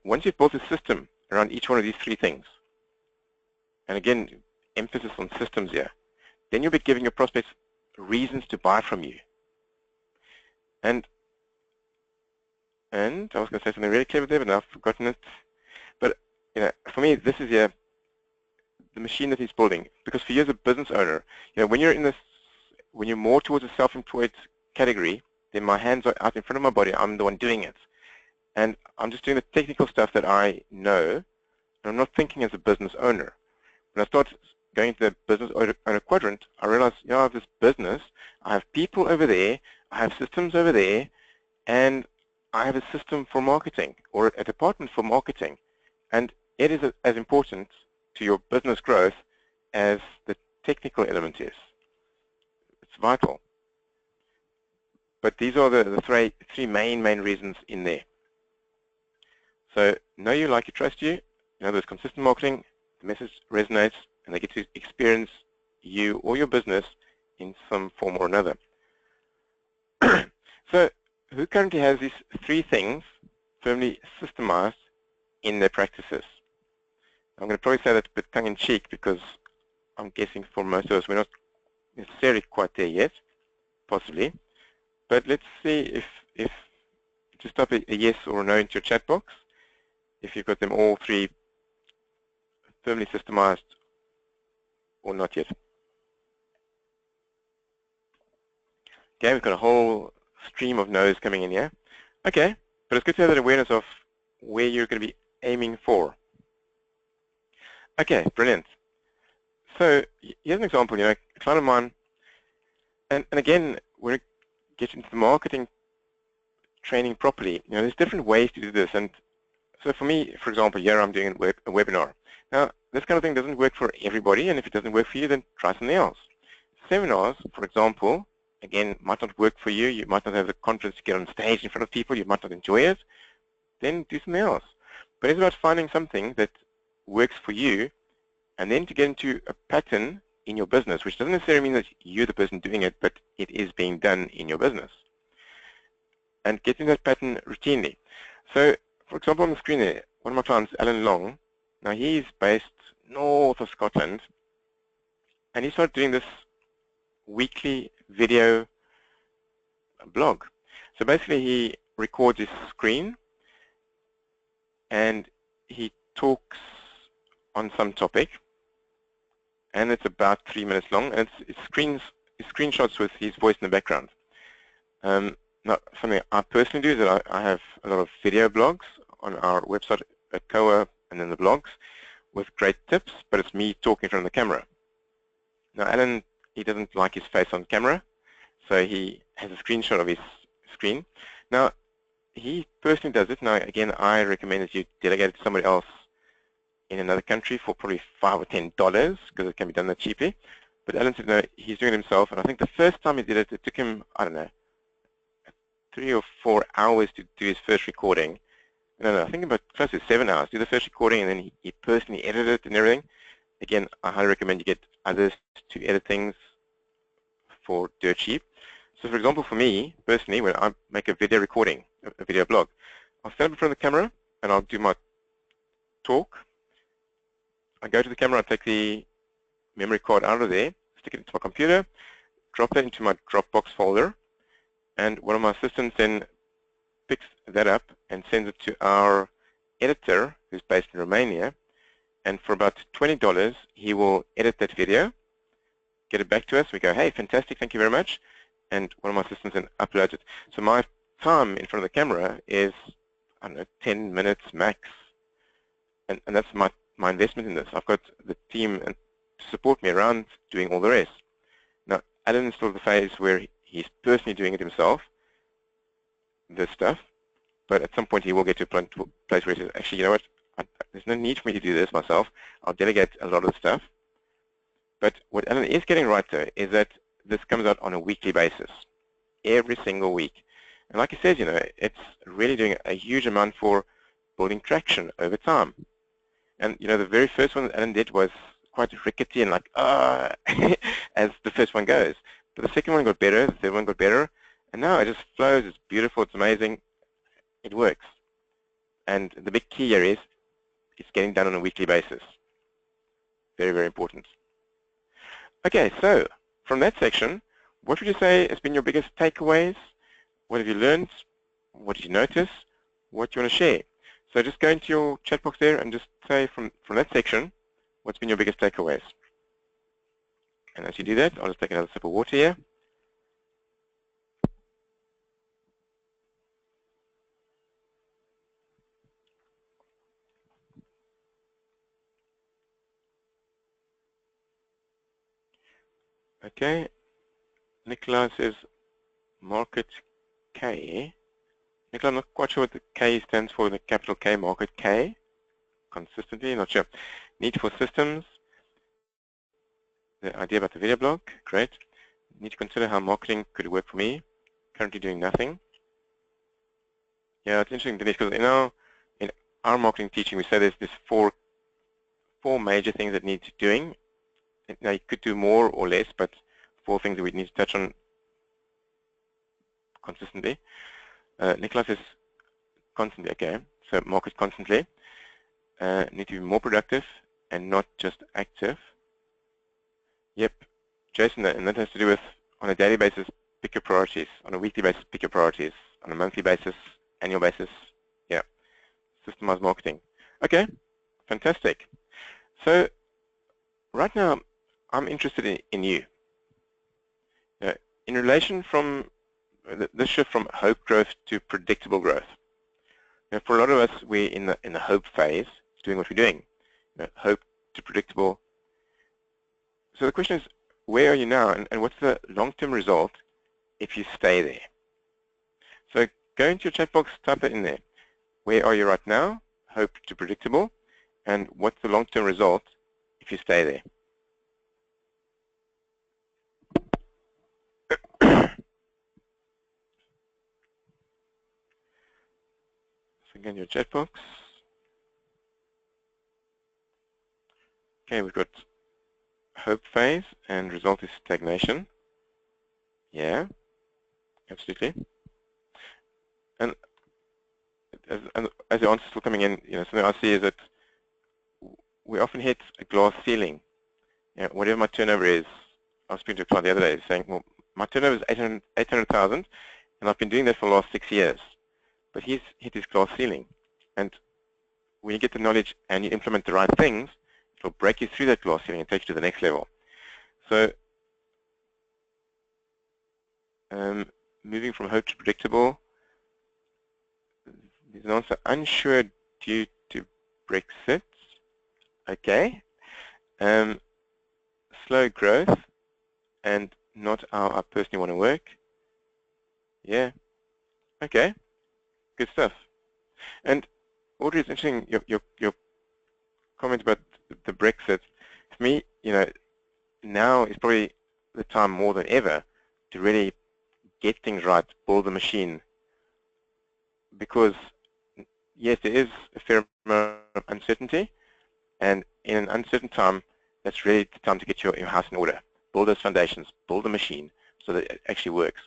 Once you've built a system around each one of these three things, and again, emphasis on systems here, then you'll be giving your prospects reasons to buy from you. And I was going to say something really clever there, but now I've forgotten it. But for me, this is the machine that he's building. Because for you as a business owner, when you're more towards a self-employed category, then my hands are out in front of my body. I'm the one doing it, and I'm just doing the technical stuff that I know. And I'm not thinking as a business owner. When I start going to the business owner quadrant, I realize, I have this business, I have people over there, I have systems over there, and I have a system for marketing or a department for marketing. And it is as important to your business growth as the technical element is. It's vital. But these are the three main reasons in there. So know you, like you, trust you. There's consistent marketing, the message resonates, and they get to experience you or your business in some form or another. So who currently has these three things firmly systemized in their practices? I'm going to probably say that a bit tongue-in-cheek because I'm guessing for most of us we're not necessarily quite there yet, possibly. But let's see if just type a yes or a no into your chat box if you've got them all three firmly systemized or not yet. Okay, we've got a whole stream of no's coming in here. Okay, but it's good to have that awareness of where you're going to be aiming for. Okay, brilliant. So here's an example, a client of mine, and again, we're getting into the marketing training properly. There's different ways to do this. And so for me, for example, here I'm doing a webinar. Now, this kind of thing doesn't work for everybody, and if it doesn't work for you, then try something else. Seminars, for example, again, might not work for you. You might not have the confidence to get on stage in front of people. You might not enjoy it. Then do something else. But it's about finding something that works for you, and then to get into a pattern in your business, which doesn't necessarily mean that you're the person doing it, but it is being done in your business. And get in that pattern routinely. So, for example, on the screen there, one of my clients, Alan Long, now he's based north of Scotland, and he started doing this weekly video blog. So basically he records his screen and he talks on some topic, and it's about 3 minutes long, and it's screenshots with his voice in the background. Now, something I personally do is that I have a lot of video blogs on our website at COA and then the blogs with great tips, but it's me talking in front of the camera. Now, Alan, he doesn't like his face on camera, so he has a screenshot of his screen. Now, he personally does it. Now, again, I recommend that you delegate it to somebody else in another country for probably $5 or $10 because it can be done that cheaply. But Alan said, no, he's doing it himself, and I think the first time he did it, it took him, I don't know, 3 or 4 hours to do his first recording. No, I think about close to 7 hours. Do the first recording, and then he personally edited it and everything. Again, I highly recommend you get others to edit things for dirt cheap. So, for example, for me, personally, when I make a video recording, a video blog, I'll stand up in front of the camera, and I'll do my talk. I go to the camera, I take the memory card out of there, stick it into my computer, drop that into my Dropbox folder, and one of my assistants then picks that up and sends it to our editor, who's based in Romania, and for about $20, he will edit that video, get it back to us. We go, hey, fantastic, thank you very much, and one of my assistants then uploads it. So my time in front of the camera is, I don't know, 10 minutes max, and that's my investment in this. I've got the team to support me around doing all the rest. Now, Alan is still at the phase where he's personally doing it himself, this stuff, but at some point he will get to a place where he says, actually, you know what, there's no need for me to do this myself. I'll delegate a lot of the stuff. But what Alan is getting right, though, is that this comes out on a weekly basis, every single week. And like I said, it's really doing a huge amount for building traction over time. And, the very first one that Alan did was quite rickety and like, as the first one goes. But the second one got better, the third one got better, and now it just flows, it's beautiful, it's amazing, it works. And the big key here is it's getting done on a weekly basis. Very, very important. Okay, so from that section, what would you say has been your biggest takeaways? What have you learned? What did you notice? What do you want to share? So just go into your chat box there and just say from that section, what's been your biggest takeaways? And as you do that, I'll just take another sip of water here. Okay, Nicola says market K. Nicola, I'm not quite sure what the K stands for, the capital K, market K. Consistently, not sure. Need for systems. The idea about the video blog, great. Need to consider how marketing could work for me. Currently doing nothing. Yeah, it's interesting, Denise, because in our marketing teaching, we say there's four major things that need doing. Now, you could do more or less, but 4 things that we need to touch on consistently. Nicholas is constantly, okay, so market constantly. Need to be more productive and not just active. Yep, Jason, and that has to do with, on a daily basis, pick your priorities. On a weekly basis, pick your priorities. On a monthly basis, annual basis, yeah, systemized marketing. Okay, fantastic. So right now, I'm interested in you. In relation from this shift from hope growth to predictable growth. For a lot of us, we're in the hope phase, doing what we're doing. Hope to predictable. So the question is, where are you now, and what's the long-term result if you stay there? So go into your chat box, type that in there. Where are you right now? Hope to predictable. And what's the long-term result if you stay there? So again, your chat box. Okay, we've got hope phase and result is stagnation. Yeah, absolutely. And as the answer's still coming in, something I see is that we often hit a glass ceiling. Whatever my turnover is, I was speaking to a client the other day saying, well, my turnover is 800,000, and I've been doing that for the last 6 years. But he's hit his glass ceiling. And when you get the knowledge and you implement the right things, it'll break you through that glass ceiling and take you to the next level. So moving from hope to predictable, there's an answer, unsure due to Brexit. Okay. Slow growth and not how I personally want to work. Yeah. Okay. Good stuff. And Audrey, it's interesting your comment about the Brexit. For me, now is probably the time more than ever to really get things right, build the machine. Because yes, there is a fair amount of uncertainty, and in an uncertain time, that's really the time to get your house in order. Build those foundations, build the machine so that it actually works.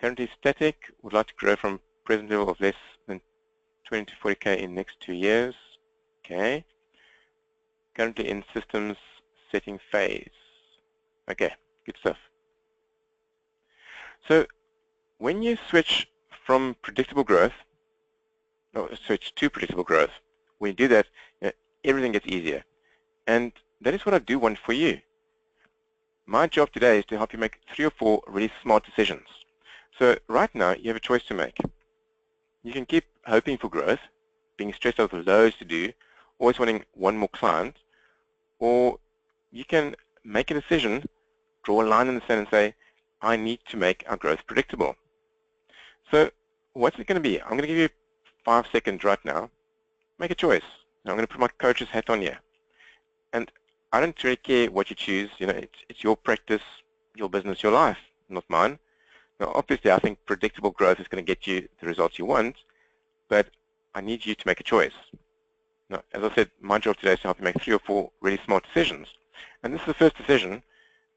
Currently static, would like to grow from present level of less than 20 to 40K in next 2 years. Okay. Currently in systems setting phase. Okay, good stuff. So when you switch from predictable growth, or switch to predictable growth, when you do that, everything gets easier. And that is what I do want for you. My job today is to help you make 3 or 4 really smart decisions. So right now, you have a choice to make. You can keep hoping for growth, being stressed out with loads to do, always wanting one more client, or you can make a decision, draw a line in the sand and say, I need to make our growth predictable. So what's it going to be? I'm going to give you 5 seconds right now. Make a choice. Now I'm going to put my coach's hat on here. And I don't really care what you choose. It's your practice, your business, your life, not mine. Now, obviously, I think predictable growth is going to get you the results you want, but I need you to make a choice. Now, as I said, my job today is to help you make 3 or 4 really smart decisions. And this is the first decision.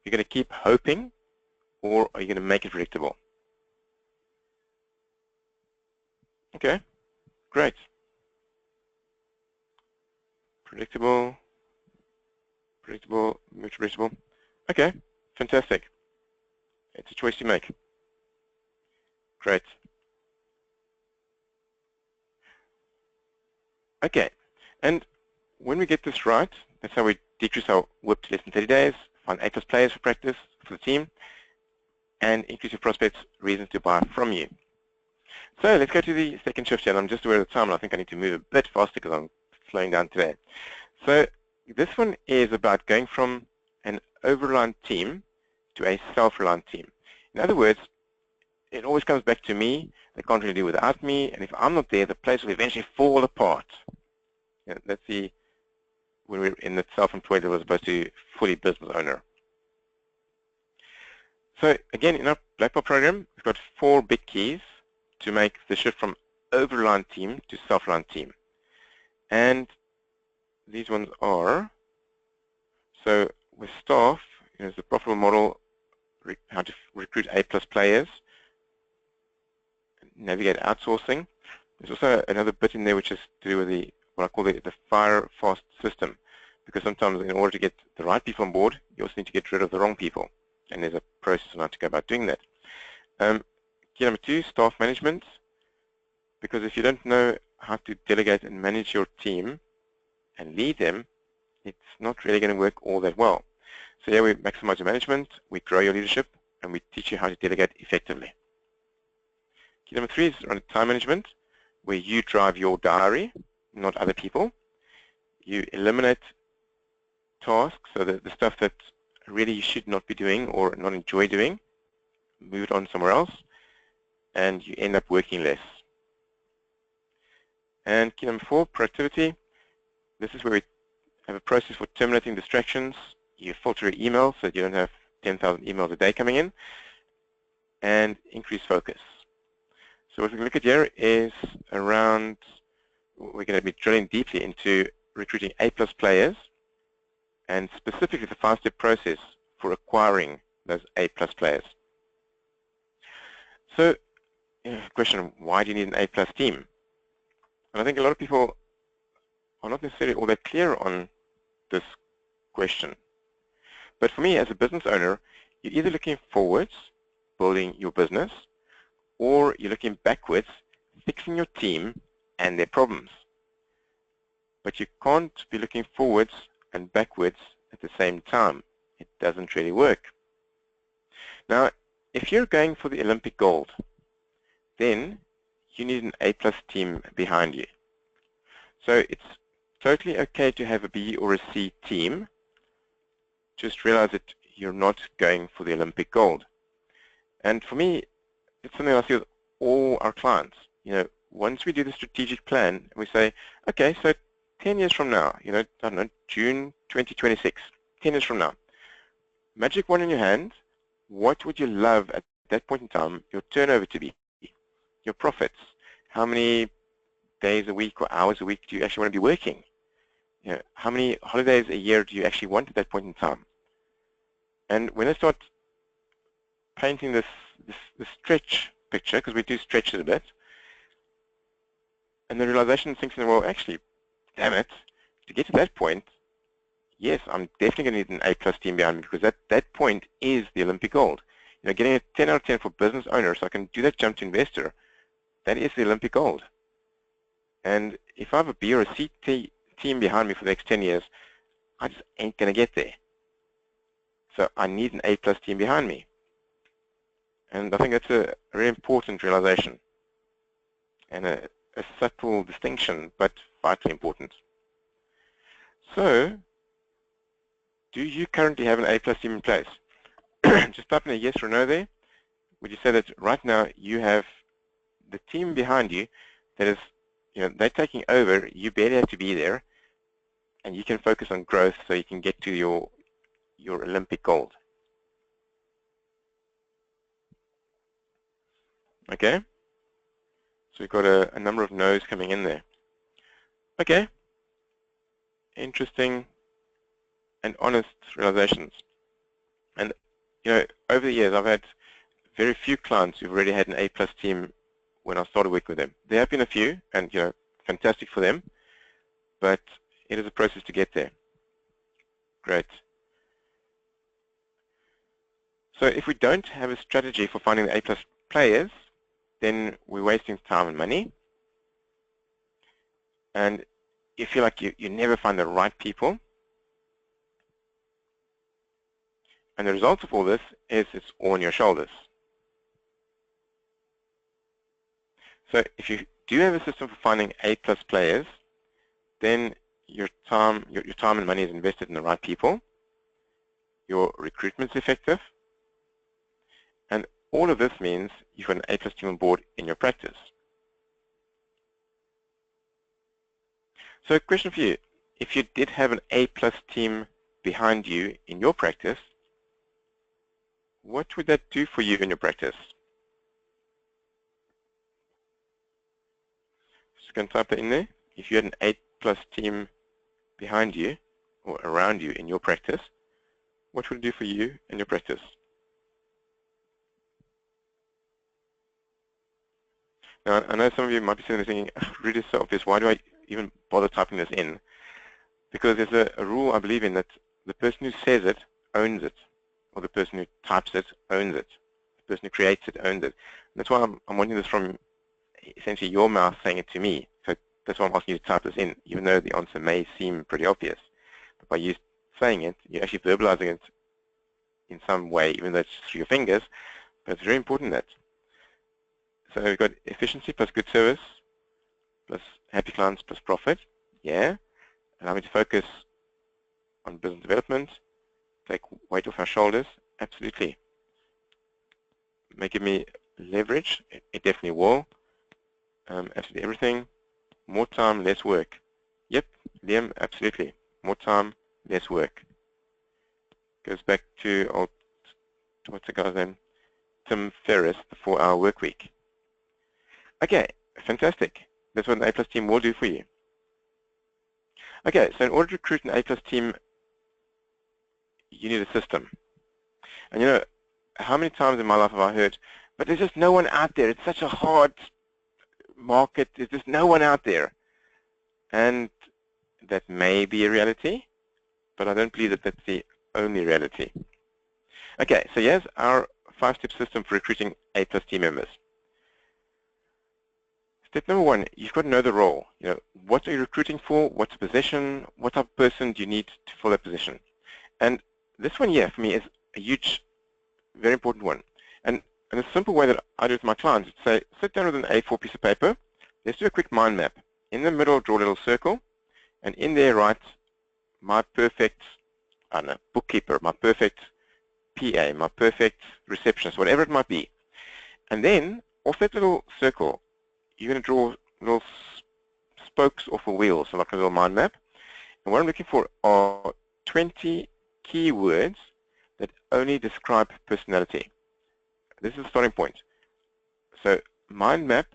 You're going to keep hoping, or are you going to make it predictable? Okay, great. Predictable, predictable, move to predictable. Okay, fantastic. It's a choice you make. Great. Okay, and when we get this right, that's how we decrease our WIP to less than 30 days, find A+ players for practice for the team, and increase your prospects' reasons to buy from you. So let's go to the second shift here. And I'm just aware of the time, and I think I need to move a bit faster because I'm slowing down today. So this one is about going from an over-reliant team to a self-reliant team. In other words, it always comes back to me. They can't really do without me, and if I'm not there, the place will eventually fall apart. Let's see, when we're in the self-employed level as opposed to fully business owner. So again, in our Black Belt program, we've got 4 big keys to make the shift from over-reliant team to self-reliant team. And these ones are, so with staff, there's the profitable model, how to recruit A+ players, navigate outsourcing. There's also another bit in there which is to do with what I call the fire fast system, because sometimes in order to get the right people on board, you also need to get rid of the wrong people, and there's a process on how to go about doing that. Key number 2, staff management, because if you don't know how to delegate and manage your team and lead them, it's not really going to work all that well. So yeah, we maximize your management, we grow your leadership, and we teach you how to delegate effectively. Key number 3 is around time management, where you drive your diary, not other people. You eliminate tasks, so that the stuff that really you should not be doing or not enjoy doing, move it on somewhere else. and you end up working less. And key number 4, productivity. This is where we have a process for terminating distractions. You filter your emails so that you don't have 10,000 emails a day coming in, and increase focus. So what we can look at here is around, we're going to be drilling deeply into recruiting A+ players, and specifically the 5-step process for acquiring those A+ players. So, question, why do you need an A+ team? And I think a lot of people are not necessarily all that clear on this question. But for me, as a business owner, you're either looking forwards, building your business, or you're looking backwards, fixing your team and their problems. But you can't be looking forwards and backwards at the same time. It doesn't really work. Now, if you're going for the Olympic gold, then you need an A+ team behind you. So it's totally okay to have a B or a C team. Just realize that you're not going for the Olympic gold. And for me, it's something I see with all our clients. Once we do the strategic plan, we say, okay, so 10 years from now, I don't know, June 2026, 10 years from now, magic wand in your hand, what would you love at that point in time your turnover to be, your profits? How many days a week or hours a week do you actually want to be working? How many holidays a year do you actually want at that point in time? And when I start painting this stretch picture, because we do stretch it a bit, and the realization sinks in, well, actually, damn it, to get to that point, yes, I'm definitely going to need an A+ team behind me, because that point is the Olympic gold. Getting a 10 out of 10 for business owners, so I can do that jump to investor, that is the Olympic gold. And if I have a B or a C team behind me for the next 10 years, I just ain't going to get there. So I need an A+ team behind me. And I think that's a very important realization and a subtle distinction, but vitally important. So, do you currently have an A+ team in place? Just type in a yes or no there. Would you say that right now you have the team behind you that is, they're taking over, you barely have to be there, and you can focus on growth so you can get to your Olympic gold? Okay, so we've got a number of no's coming in there. Okay, interesting and honest realizations. And over the years, I've had very few clients who've already had an A+ team when I started working with them. There have been a few, and fantastic for them, but it is a process to get there. Great. So if we don't have a strategy for finding the A+ players, then we're wasting time and money, and you feel like you never find the right people. And the result of all this is it's all on your shoulders. So if you do have a system for finding A+ players, then your time and money is invested in the right people, your recruitment's effective, and all of this means you've got an A+ team on board in your practice. So a question for you, if you did have an A+ team behind you in your practice, what would that do for you in your practice? Just going to type that in there. If you had an A+ team behind you or around you in your practice, what would it do for you in your practice? Now, I know some of you might be sitting there thinking, oh, really so obvious, why do I even bother typing this in? Because there's a rule I believe in that the person who says it owns it, or the person who types it owns it. The person who creates it owns it. And that's why I'm wanting this from essentially your mouth saying it to me. So that's why I'm asking you to type this in, even though the answer may seem pretty obvious. But by you saying it, you're actually verbalizing it in some way, even though it's just through your fingers. But it's very important that. So we've got efficiency plus good service, plus happy clients plus profit. Yeah. Allow me to focus on business development, take weight off our shoulders. Absolutely. May give me leverage? It definitely will. Absolutely everything. More time, less work. Yep, Liam, absolutely. More time, less work. Goes back to old, what's the guy's name? Tim Ferriss, the 4-hour work week. Okay, fantastic. That's what an A+ team will do for you. Okay, so in order to recruit an A+ team, you need a system. And you know, how many times in my life have I heard, but there's just no one out there. It's such a hard market. There's just no one out there. And that may be a reality, but I don't believe that that's the only reality. Okay, so here's our 5-step system for recruiting A+ team members. Step number 1, you've got to know the role. You know, what are you recruiting for? What's the position? What type of person do you need to fill that position? And this one here for me is a huge, very important one. And a simple way that I do it with my clients is to say, sit down with an A4 piece of paper. Let's do a quick mind map. In the middle, draw a little circle, and in there write my perfect, I don't know, bookkeeper, my perfect PA, my perfect receptionist, whatever it might be. And then off that little circle, you're going to draw little spokes off a wheel, so like a little mind map. And what I'm looking for are 20 keywords that only describe personality. This is the starting point. So mind map,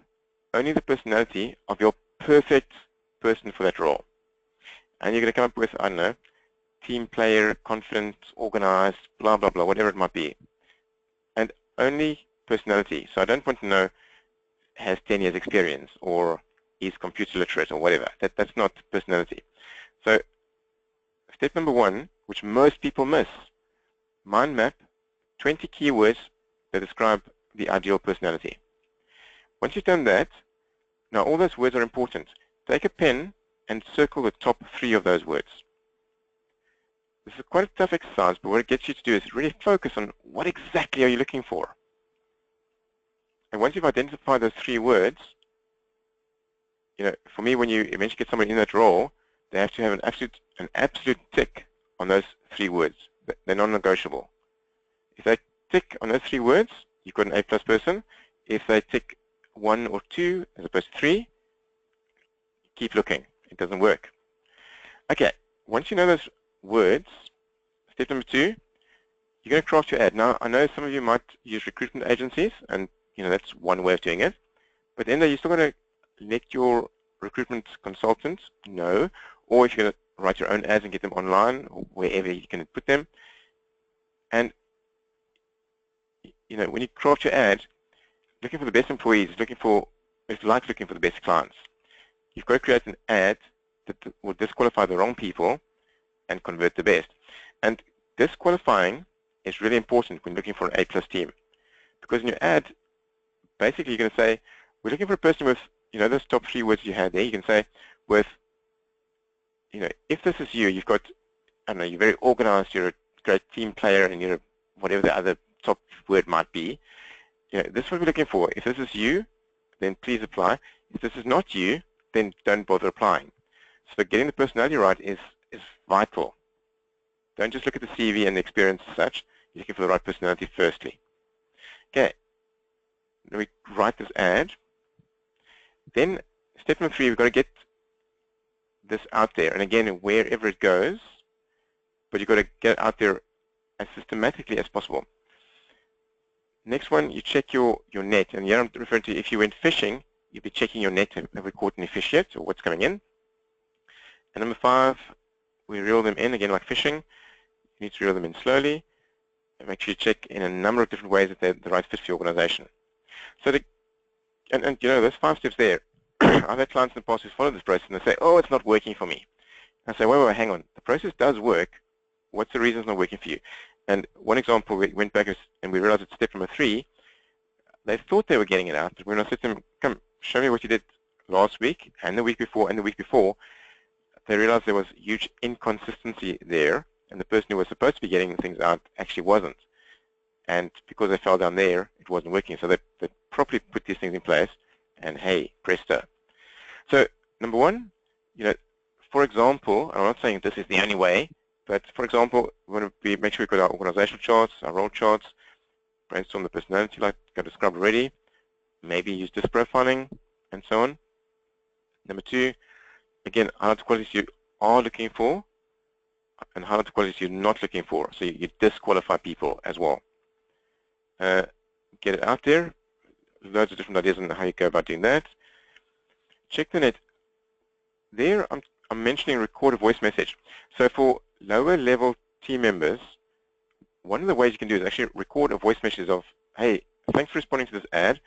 only the personality of your perfect person for that role. And you're going to come up with, I don't know, team player, confident, organized, blah, blah, blah, whatever it might be. And only personality. So I don't want to know has 10 years experience or is computer literate or whatever. That's not personality. So step number 1, which most people miss, mind map 20 keywords that describe the ideal personality. Once you've done that, now all those words are important. Take a pen and circle the top 3 of those words. This is quite a tough exercise, but what it gets you to do is really focus on what exactly are you looking for. And once you've identified those 3 words, you know, for me, when you eventually get somebody in that role, they have to have an absolute tick on those 3 words. They're non-negotiable. If they tick on those 3 words, you've got an A+ person. If they tick 1 or 2 as opposed to 3, keep looking. It doesn't work. Okay, once you know those words, step number 2, you're going to craft your ad. Now, I know some of you might use recruitment agencies, and you know that's one way of doing it. But then you're still going to let your recruitment consultant know, or if you're going to write your own ads and get them online, or wherever you can put them. And you know, when you craft your ad, looking for the best employees, it's like looking for the best clients. You've got to create an ad that will disqualify the wrong people and convert the best. And disqualifying is really important when looking for an A+ team, because in your ad, basically you're going to say, we're looking for a person with, you know, those top 3 words you had there. You can say, with, you know, if this is you, you've got, I don't know, you're very organized, you're a great team player, and you're whatever the other top word might be. You know, this is what we're looking for. If this is you, then please apply. If this is not you, then don't bother applying. So getting the personality right is vital. Don't just look at the CV and the experience as such. You're looking for the right personality firstly. Okay. Then we write this ad. Then step number 3, we've got to get this out there. And again, wherever it goes, but you've got to get it out there as systematically as possible. Next one, you check your net. And here I'm referring to, if you went fishing, you'd be checking your net. Have we caught any fish yet, or what's coming in? And number 5, we reel them in, again like fishing. You need to reel them in slowly. And make sure you check in a number of different ways that they're the right fit for your organization. So, and you know, those 5 steps there, I've had clients in the past who follow this process and they say, oh, it's not working for me. I say, wait, hang on. The process does work. What's the reason it's not working for you? And one example, we went back and we realized at step number 3, they thought they were getting it out, but when I said to them, come, show me what you did last week and the week before and the week before, they realized there was huge inconsistency there, and the person who was supposed to be getting things out actually wasn't. And because they fell down there, it wasn't working. So they properly put these things in place, and hey, presto. So number 1, you know, for example, I'm not saying this is the only way, but for example, we want to make sure we've got our organizational charts, our role charts, brainstorm the personality like I described already. maybe use disk profiling, and so on. Number 2, again, highlight the qualities you are looking for and highlight the qualities you're not looking for. So you disqualify people as well. Get it out there. Loads of different ideas on how you go about doing that. Check the net. There, I'm mentioning record a voice message. So for lower level team members, one of the ways you can do is actually record a voice message of, hey, thanks for responding to this ad.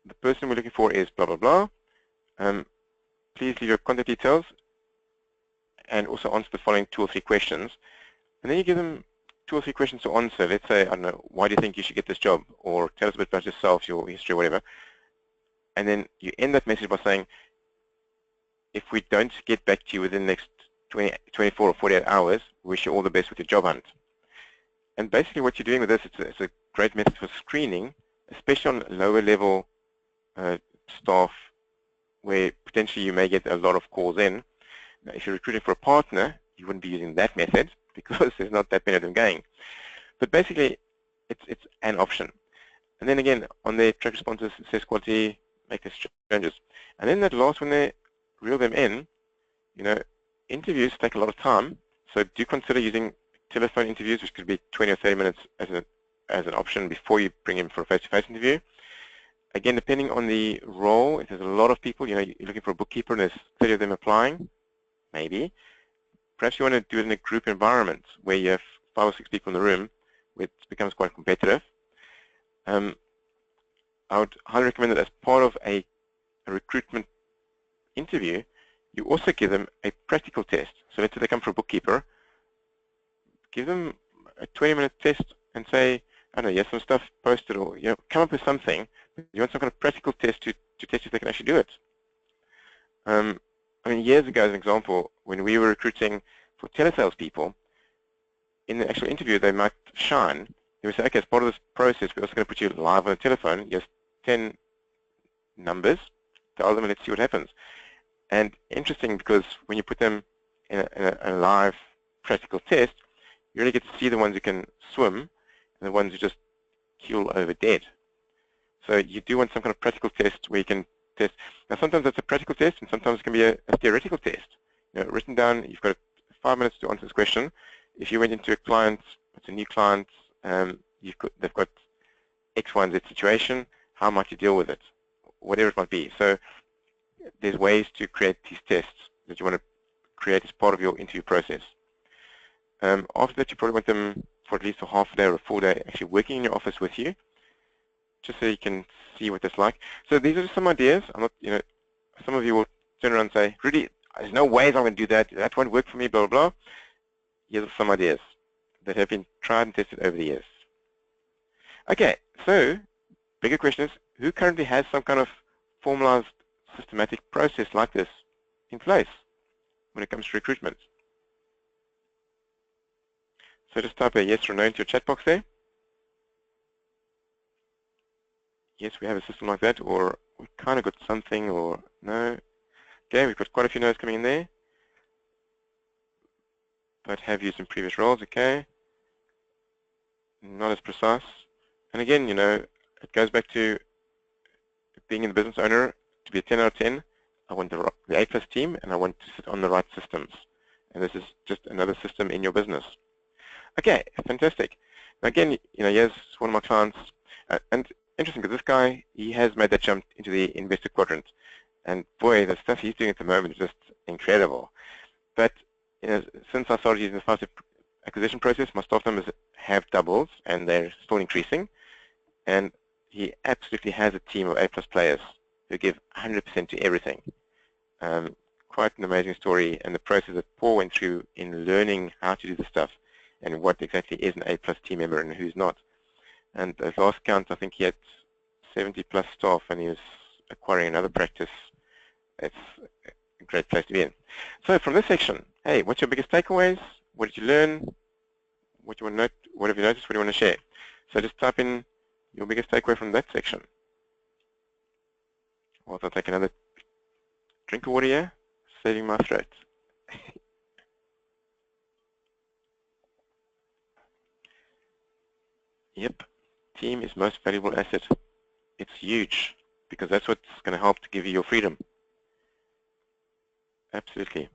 The person we're looking for is blah, blah, blah. Please leave your contact details and also answer the following 2 or 3 questions. And then you give them 2 or 3 questions to answer. Let's say, I don't know, why do you think you should get this job? Or tell us a bit about yourself, your history, whatever. And then you end that message by saying, if we don't get back to you within the next 24 or 48 hours, wish you all the best with your job hunt. And basically what you're doing with this, it's a great method for screening, especially on lower level staff where potentially you may get a lot of calls in. Now, if you're recruiting for a partner, you wouldn't be using that method because there's not that many of them going. But basically, it's an option. And then again, on their track responses, assess quality, make the changes. And then that last one there, reel them in. You know, interviews take a lot of time, so do consider using telephone interviews, which could be 20 or 30 minutes as an option before you bring in for a face-to-face interview. Again, depending on the role, if there's a lot of people, you know, you're looking for a bookkeeper and there's 30 of them applying, maybe. Perhaps you want to do it in a group environment where you have 5 or 6 people in the room, where it becomes quite competitive. I would highly recommend that as part of a recruitment interview, you also give them a practical test. So let's say they come for a bookkeeper, give them a 20-minute test and say, I don't know, yes, some stuff posted, or you know, come up with something. You want some kind of practical test to test if they can actually do it. I mean, years ago, as an example, when we were recruiting for telesales people, in the actual interview, they might shine. They would say, okay, as part of this process, we're also going to put you live on the telephone. Yes, 10 numbers. Tell them, and let's see what happens. And interesting, because when you put them in a live practical test, you really get to see the ones who can swim and the ones who just keel over dead. So you do want some kind of practical test where you can test. Now sometimes that's a practical test, and sometimes it can be a theoretical test. You know, written down, you've got 5 minutes to answer this question. If you went into a client, it's a new client, they've got X, Y, and Z situation, how might you deal with it? Whatever it might be. So there's ways to create these tests that you want to create as part of your interview process. After that, you probably want them for at least a half a day or a full day actually working in your office with you, just so you can see what that's like. So these are just some ideas. I'm not, you know, some of you will turn around and say, Rudy, there's no ways I'm going to do that. That won't work for me, blah, blah, blah. Here's some ideas that have been tried and tested over the years. Okay, so bigger question is, who currently has some kind of formalized systematic process like this in place when it comes to recruitment? So just type a yes or no into your chat box there. Yes, we have a system like that, or we kind of got something, or no. Okay, we've got quite a few no's coming in there. But have used in previous roles, okay. Not as precise. And again, you know, it goes back to being the business owner. To be a 10 out of 10, I want the A+ team, and I want to sit on the right systems. And this is just another system in your business. Okay, fantastic. Now again, you know, here's one of my clients, and interesting because this guy, he has made that jump into the investor quadrant, and boy, the stuff he's doing at the moment is just incredible. But you know, since I started using the 5-step acquisition process, my staff numbers have doubled, and they're still increasing. And he absolutely has a team of A+ players who give 100% to everything. Quite an amazing story, and the process that Paul went through in learning how to do this stuff, and what exactly is an A+ team member and who's not. And at last count, I think he had 70+ staff, and he was acquiring another practice. It's a great place to be in. So from this section, hey, what's your biggest takeaways? What did you learn? What have you noticed? What do you want to share? So just type in your biggest takeaway from that section. Whilst I'll take another drink of water here, saving my throat. Yep, team is most valuable asset. It's huge. because that's what's going to help to give you your freedom. Absolutely.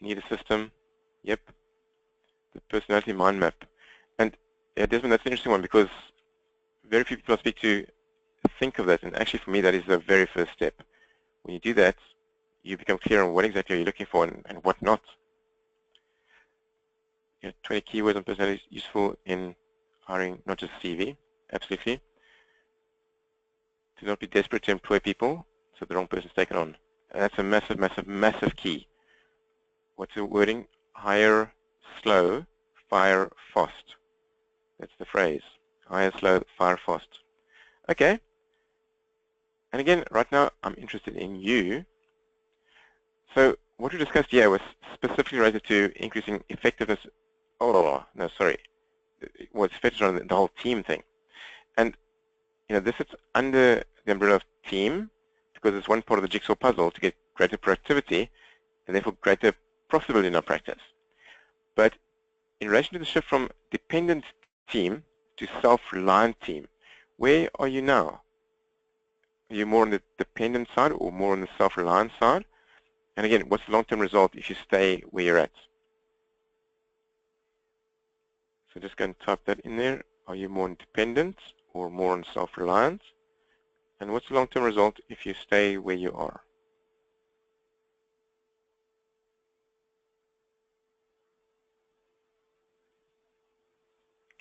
Need a system. Yep. The personality mind map. And yeah, Desmond, that's an interesting one because very few people I speak to think of that, and actually for me that is the very first step. When you do that, you become clear on what exactly you're looking for and what not. 20 keywords on personality is useful in hiring not just CV, absolutely. Do not be desperate to employ people so the wrong person's taken on. And that's a massive, massive, massive key. What's the wording? Hire slow, fire fast. That's the phrase. Hire slow, fire fast. Okay. And again, right now, I'm interested in you. So what we discussed here was specifically related to increasing effectiveness. Oh, no, sorry. It was focused on the whole team thing. And this is under the umbrella of team because it's one part of the jigsaw puzzle to get greater productivity and therefore greater profitability in our practice. But in relation to the shift from dependent team to self-reliant team, where are you now? Are you more on the dependent side or more on the self-reliant side? And again, what's the long-term result if you stay where you're at? So just go and type that in there. Are you more on dependent or more on self-reliant? And what's the long-term result if you stay where you are?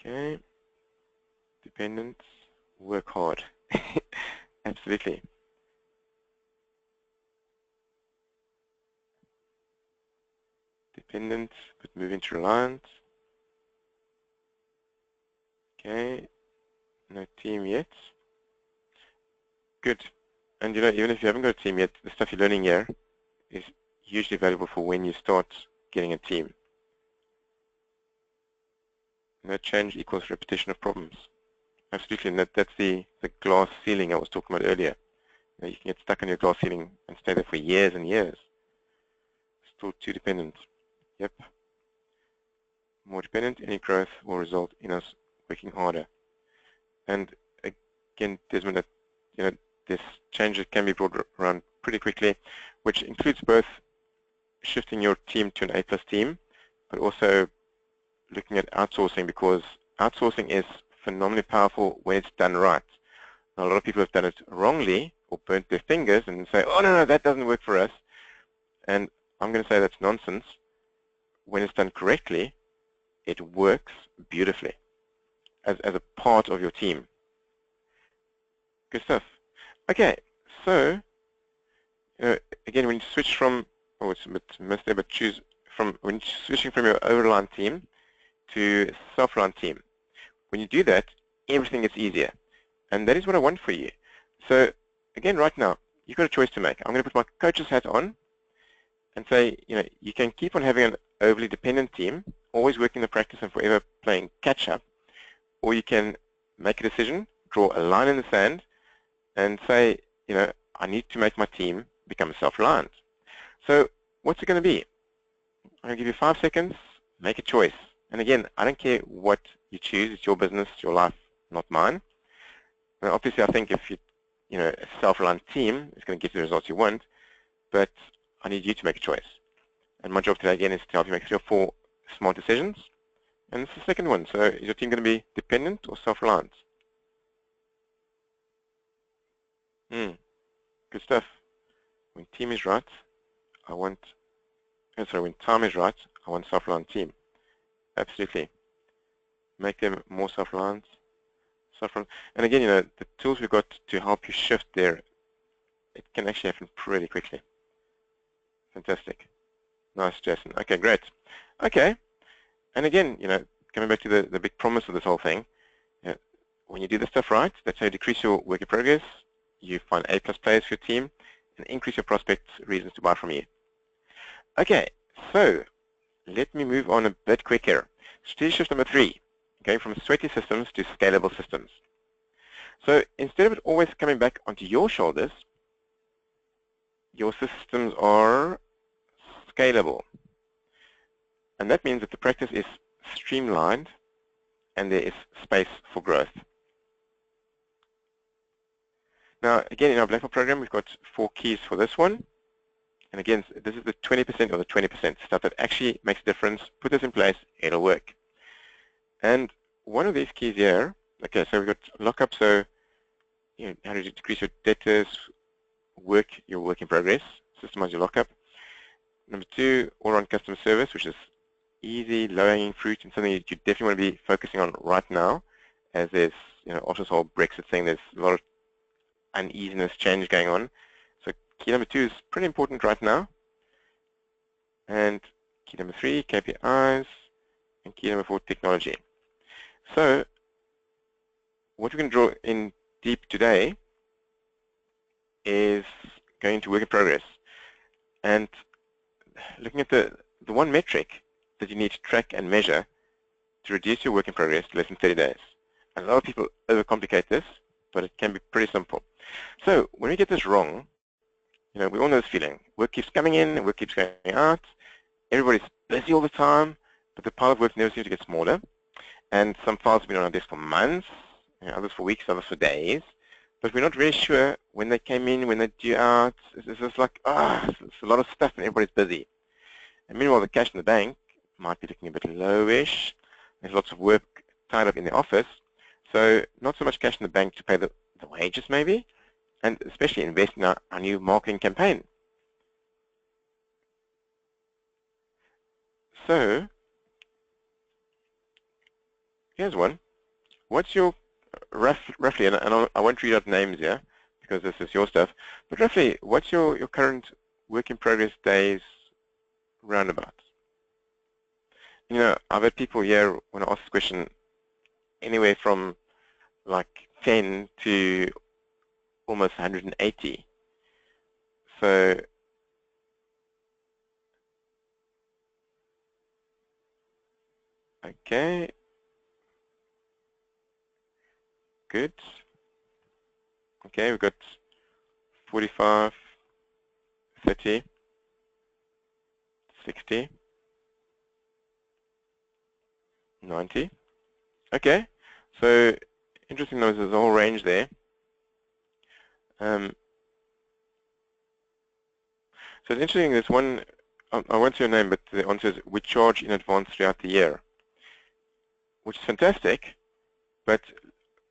Okay. Dependent, work hard. Absolutely. Dependent, but move into reliant. Okay. No team yet. Good. And even if you haven't got a team yet, the stuff you're learning here is hugely valuable for when you start getting a team. No change equals repetition of problems. Absolutely, and that's the glass ceiling I was talking about earlier. You can get stuck on your glass ceiling and stay there for years and years. Still too dependent. Yep. More dependent, any growth will result in us working harder. And again, Desmond, this change that can be brought around pretty quickly, which includes both shifting your team to an A+ team, but also looking at outsourcing, because outsourcing is phenomenally powerful when it's done right. Now, a lot of people have done it wrongly or burnt their fingers and say, oh, no, that doesn't work for us. And I'm going to say that's nonsense. When it's done correctly, it works beautifully as a part of your team. Good stuff. Okay, so again, when you switch from, it's a bit missed there, but choose from, when you're switching from your over-reliant team to self-reliant team, when you do that, everything gets easier. And that is what I want for you. So again, right now, you've got a choice to make. I'm going to put my coach's hat on and say, you can keep on having an overly dependent team, always working the practice and forever playing catch-up, or you can make a decision, draw a line in the sand, and say, I need to make my team become self-reliant. So what's it going to be? I'm going to give you 5 seconds, make a choice. And again, I don't care what you choose. It's your business, your life, not mine. Now, obviously, I think if a self-reliant team is going to get the results you want, but I need you to make a choice. And my job today, again, is to help you make 3 or 4 smart decisions. And it's the second one. So is your team going to be dependent or self-reliant? Good stuff. When team is right, when time is right, I want self-reliant team. Absolutely. Make them more self-reliant. And again, the tools we've got to help you shift there, it can actually happen pretty quickly. Fantastic. Nice, Jason. Okay, great. Okay. And again, coming back to the big promise of this whole thing, when you do this stuff right, that's how you decrease your work in progress, you find A+ players for your team, and increase your prospects' reasons to buy from you. Okay, so let me move on a bit quicker. Strategy shift number 3, going from sweaty systems to scalable systems. So instead of it always coming back onto your shoulders, your systems are scalable. And that means that the practice is streamlined and there is space for growth. Now, again, in our Blackboard program, we've got 4 keys for this one. And again, this is the 20% or the 20% stuff that actually makes a difference. Put this in place, it'll work. And one of these keys here, okay, so we've got lockup, so how to decrease your debtors, your work in progress, systemize your lockup. Number 2, all-around customer service, which is easy, low-hanging fruit, and something that you definitely want to be focusing on right now, as there's, after this whole Brexit thing, there's a lot of uneasiness, change going on. So key number 2 is pretty important right now. And key number 3, KPIs, and key number 4, technology. So what we're going to draw in deep today is going to work in progress. And looking at the one metric that you need to track and measure to reduce your work in progress to less than 30 days. And a lot of people overcomplicate this, but it can be pretty simple. So when we get this wrong, we all know this feeling. Work keeps coming in and work keeps going out. Everybody's busy all the time, but the pile of work never seems to get smaller. And some files have been on our desk for months, others for weeks, others for days. But we're not really sure when they came in, when they're due out. It's just like, it's a lot of stuff and everybody's busy. And meanwhile, the cash in the bank might be looking a bit lowish. There's lots of work tied up in the office. So not so much cash in the bank to pay the wages maybe, and especially invest in our new marketing campaign. So here's one. What's your roughly, and I won't read out names here because this is your stuff, but roughly, what's your current work in progress days roundabout? I've had people here when I ask this question anywhere from like 10 to almost 180. So okay, good. Okay, we've got 45, 30, 60, 90. Okay, so interesting notice there's a whole range there. So it's interesting, there's one, I won't say your name, but the answer is we charge in advance throughout the year, which is fantastic, but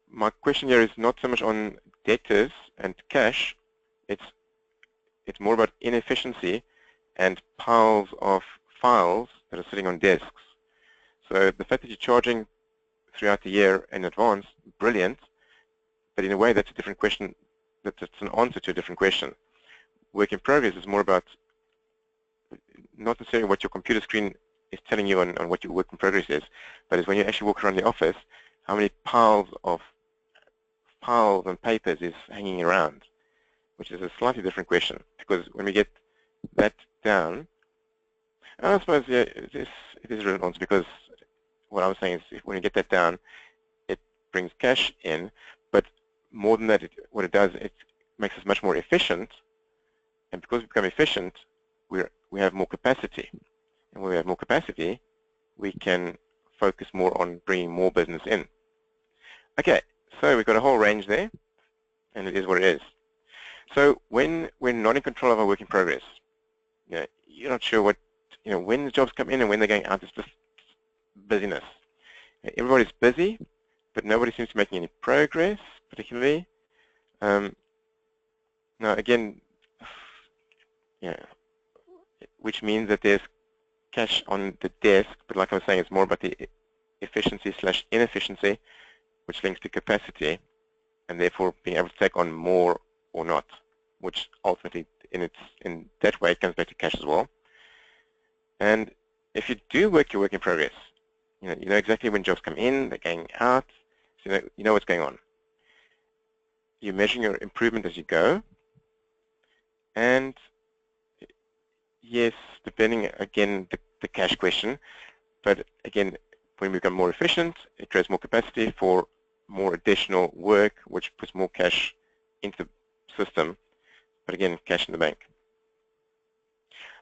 my question here is not so much on debtors and cash, it's more about inefficiency and piles of files that are sitting on desks. So the fact that you're charging throughout the year in advance, brilliant, but in a way that's a different question, that's an answer to a different question. Work in progress is more about not necessarily what your computer screen is telling you on what your work in progress is, but it's when you actually walk around the office, how many piles and papers is hanging around, which is a slightly different question, because when we get that down, I suppose yeah, it is a relevant answer, because what I was saying is when you get that down, it brings cash in, but more than that, what it does, it makes us much more efficient, and because we become efficient, we have more capacity, and when we have more capacity, we can focus more on bringing more business in. Okay, so we've got a whole range there, and it is what it is. So when we're not in control of our work in progress, you're not sure what, when the jobs come in and when they're going out, it's just busyness. Everybody's busy, but nobody seems to be making any progress, particularly. Now again, which means that there's cash on the desk, but like I was saying, it's more about the efficiency / inefficiency, which links to capacity, and therefore being able to take on more or not, which ultimately in that way it comes back to cash as well. And if you do work your work in progress, you know exactly when jobs come in, they're going out, so you know what's going on. You're measuring your improvement as you go, and yes, depending again the cash question, but again, when we become more efficient, it creates more capacity for more additional work, which puts more cash into the system, but again, cash in the bank.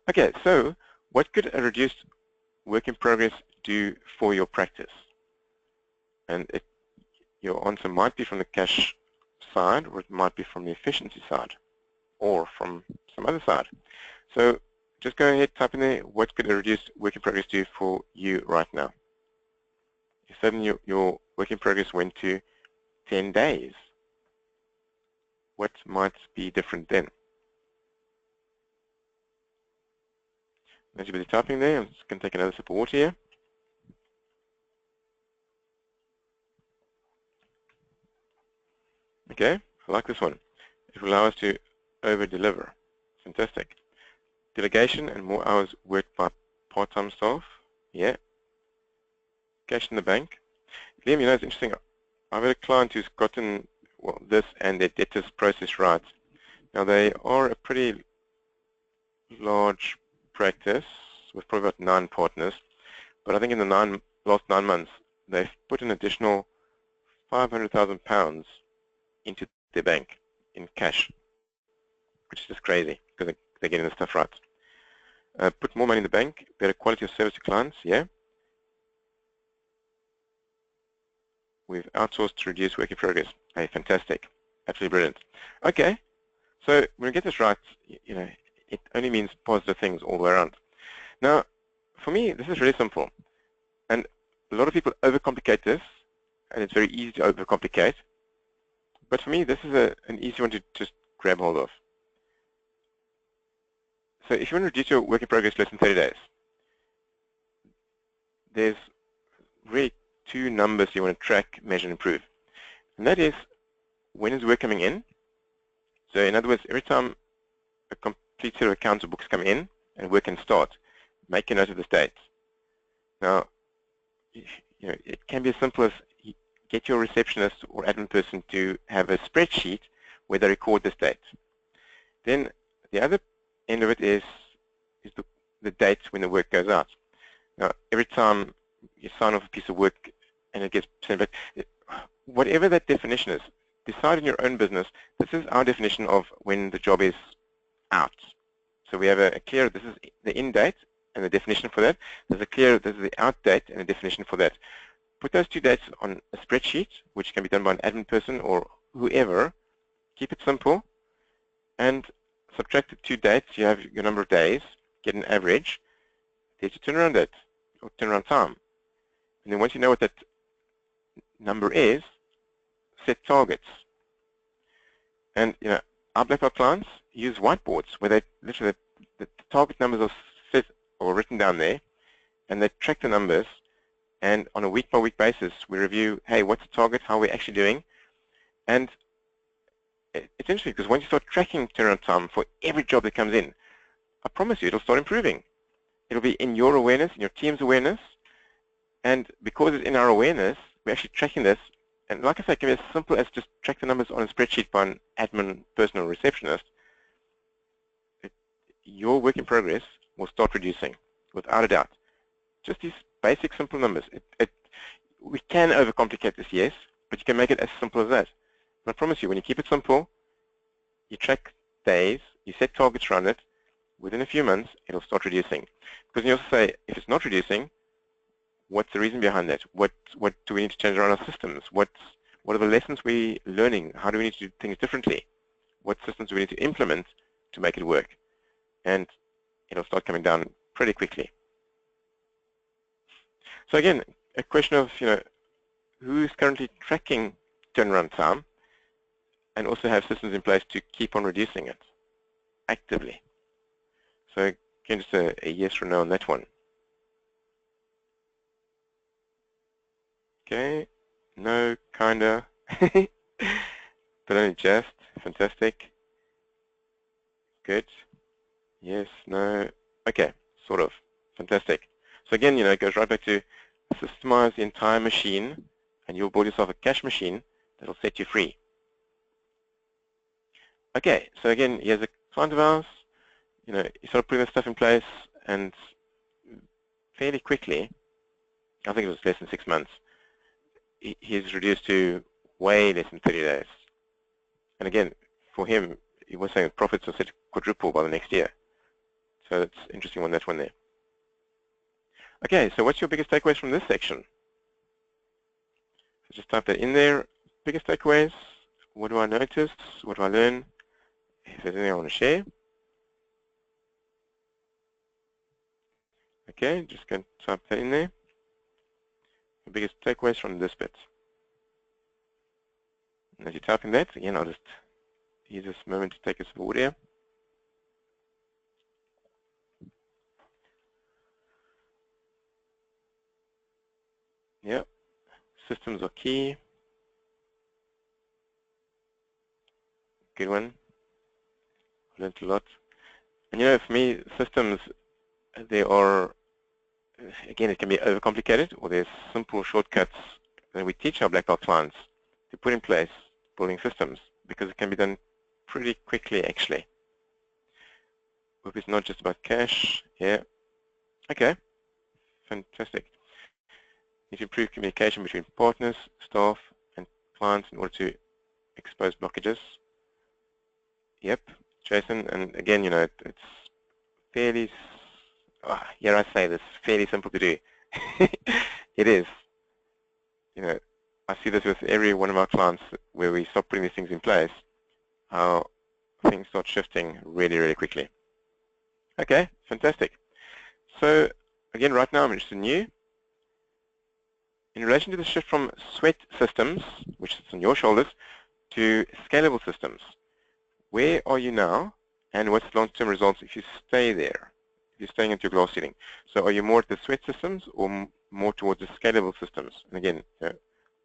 Okay, so what could a reduced work in progress do for your practice? And your answer might be from the cash side, or it might be from the efficiency side, or from some other side. So just go ahead, type in there, what's going to reduce work in progress do for you right now? If suddenly your work in progress went to 10 days, what might be different then? As you're busy typing there, I'm just going to take another sip of water here. Okay, I like this one. It will allow us to over-deliver. Fantastic. Delegation and more hours worked by part-time staff. Yeah. Cash in the bank. Liam, you know, it's interesting. I've had a client who's gotten, well, this and their debtors process right. Now, they are a pretty large practice with probably about 9 partners. But I think in the last 9 months, they've put an additional £500,000 into their bank in cash, which is just crazy because they're getting the stuff right. Put more money in the bank, better quality of service to clients, yeah. We've outsourced to reduce work in progress. Hey, fantastic. Absolutely brilliant. Okay, so when we get this right, you know, it only means positive things all the way around. Now, for me, this is really simple. And a lot of people overcomplicate this, and it's very easy to overcomplicate. But for me, this is an easy one to just grab hold of. So if you want to reduce your work in progress less than 30 days, there's really 2 numbers you want to track, measure, and improve. And that is, when is work coming in? So in other words, every time a complete set of accounts or books come in and work can start, make a note of this date. Now, you know, it can be as simple as get your receptionist or admin person to have a spreadsheet where they record this date. Then the other end of it is the date when the work goes out. Now, every time you sign off a piece of work and it gets sent back, whatever that definition is, decide in your own business, this is our definition of when the job is out. So we have a clear, this is the in date and the definition for that. There's a clear, this is the out date and the definition for that. Put those 2 dates on a spreadsheet, which can be done by an admin person or whoever. Keep it simple, and subtract the 2 dates. You have your number of days, get an average. There's your turnaround date, or turnaround time. And then once you know what that number is, set targets. And you know, our black belt clients use whiteboards where they literally the target numbers are set or written down there, and they track the numbers. And on a week-by-week basis, we review, hey, what's the target, how are we actually doing? And it's interesting because once you start tracking turnaround time for every job that comes in, I promise you it'll start improving. It'll be in your awareness, in your team's awareness, and because it's in our awareness, we're actually tracking this. And like I say, it can be as simple as just track the numbers on a spreadsheet by an admin person or receptionist. Your work in progress will start reducing, without a doubt. Just these basic, simple numbers. We can overcomplicate this, yes, but you can make it as simple as that. And I promise you, when you keep it simple, you track days, you set targets around it, within a few months, it'll start reducing. Because you also say, if it's not reducing, what's the reason behind that? What do we need to change around our systems? What are the lessons we're learning? How do we need to do things differently? What systems do we need to implement to make it work? And it'll start coming down pretty quickly. So again, a question of, you know, who's currently tracking turnaround time and also have systems in place to keep on reducing it actively. So again, just a yes or no on that one. Okay, no, kinda, but only just, fantastic, good, yes, no, okay, sort of, fantastic. So again, you know, it goes right back to systemize the entire machine, and you'll build yourself a cash machine that'll set you free. Okay, so again, here's a client of ours. You know, you start putting this stuff in place, and fairly quickly, I think it was less than 6 months, he's reduced to way less than 30 days. And again, for him, he was saying profits are set to quadruple by the next year. So it's interesting on that one there. Okay, so what's your biggest takeaways from this section? So just type that in there. Biggest takeaways, what do I notice? What do I learn? If there's anything I want to share. Okay, just going to type that in there. The biggest takeaways from this bit. And as you type in that, again, I'll just use this moment to take a sip of water. Yeah, systems are key. Good one. Learned a lot. And you know, for me, systems, they are, again, it can be overcomplicated, or there's simple shortcuts that we teach our black belt clients to put in place building systems, because it can be done pretty quickly, actually. WIP is not just about cash. Yeah. Okay. Fantastic. Need to improve communication between partners, staff, and clients in order to expose blockages. Yep, Jason. And again, you know, it's fairly, here I say this, fairly simple to do. It is. You know, I see this with every one of our clients where we start putting these things in place, how things start shifting really, really quickly. Okay, fantastic. So again, right now I'm interested in you. In relation to the shift from sweat systems, which is on your shoulders, to scalable systems, where are you now, and what's the long-term results if you stay there, if you're staying at your glass ceiling? So are you more at the sweat systems or more towards the scalable systems? And again,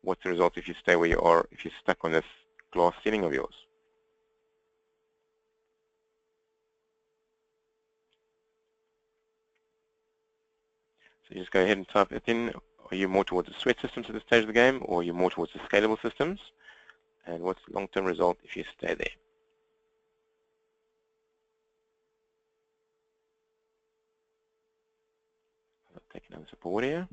what's the result if you stay where you are, if you're stuck on this glass ceiling of yours? So you just go ahead and type it in. Are you more towards the sweat systems at this stage of the game, or are you more towards the scalable systems? And what's the long-term result if you stay there? I'll take another sip of water here.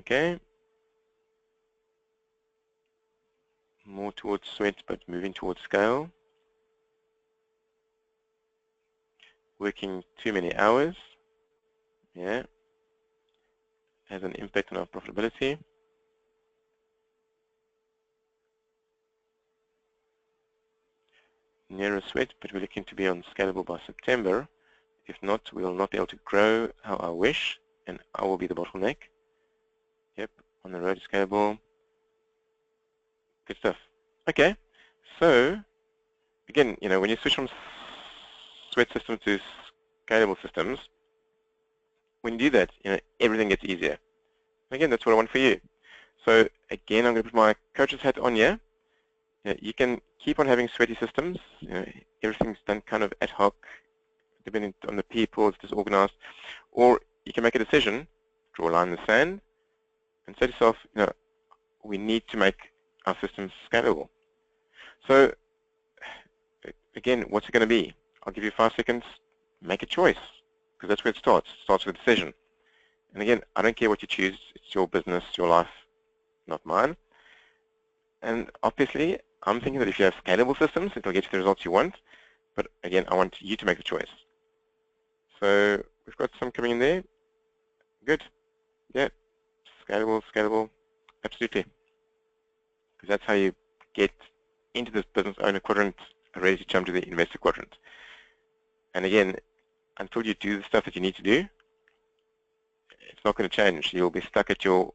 Okay. More towards sweat, but moving towards scale. Working too many hours. Yeah. Has an impact on our profitability. Nearer sweat, but we're looking to be on scalable by September. If not, we will not be able to grow how I wish, and I will be the bottleneck. Yep, on the road to scalable. Good stuff. Okay, so again, you know, when you switch from sweat systems to scalable systems, when you do that, you know, everything gets easier. Again, that's what I want for you. So again, I'm going to put my coach's hat on here. You can keep on having sweaty systems. You know, everything's done kind of ad hoc, depending on the people, it's disorganized. Or you can make a decision, draw a line in the sand, and say to yourself, you know, we need to make our systems scalable. So again, what's it going to be? I'll give you 5 seconds. Make a choice, because that's where it starts. It starts with a decision. And again, I don't care what you choose. It's your business, your life, not mine. And obviously, I'm thinking that if you have scalable systems, it will get you the results you want. But again, I want you to make the choice. So we've got some coming in there. Good. Yeah. Scalable, scalable. Absolutely. Because that's how you get into this business owner quadrant, ready to jump to the investor quadrant. And again, until you do the stuff that you need to do, it's not going to change. You'll be stuck at your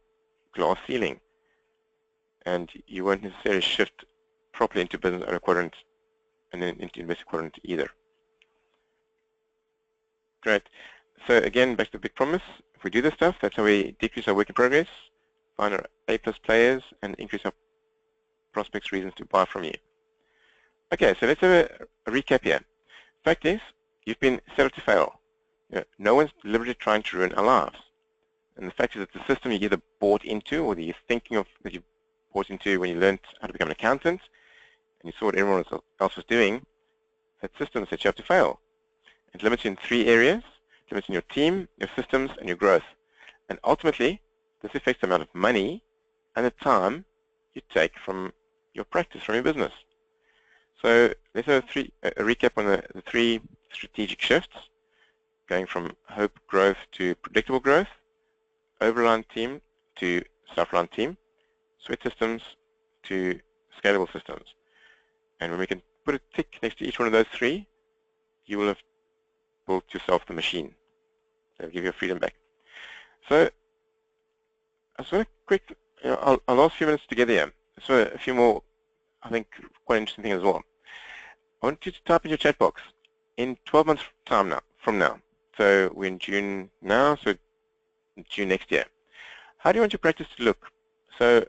glass ceiling. And you won't necessarily shift properly into business owner quadrant and then into investor quadrant either. Great. So again, back to the big promise. If we do this stuff, that's how we decrease our work in progress, find our A+ players, and increase our prospects' reasons to buy from you. Okay, so let's have a recap here. Fact is, you've been set up to fail. You know, no one's deliberately trying to ruin our lives. And the fact is that the system you either bought into or that you're thinking of that you bought into when you learned how to become an accountant and you saw what everyone else was doing, that system sets you up to fail. It limits you in 3 areas. It limits in your team, your systems, and your growth. And ultimately, this affects the amount of money and the time you take from your practice, from your business. So let's have a recap on the 3 strategic shifts, going from hope growth to predictable growth, overrun team to self-reliant team, sweat systems to scalable systems. And when we can put a tick next to each one of those three, you will have built yourself the machine. So give your freedom back. So I just want to quick, our last few minutes together here. So a few more, I think, quite interesting things as well. I want you to type in your chat box in 12 months from now. So we're in June now, so June next year. How do you want your practice to look? So,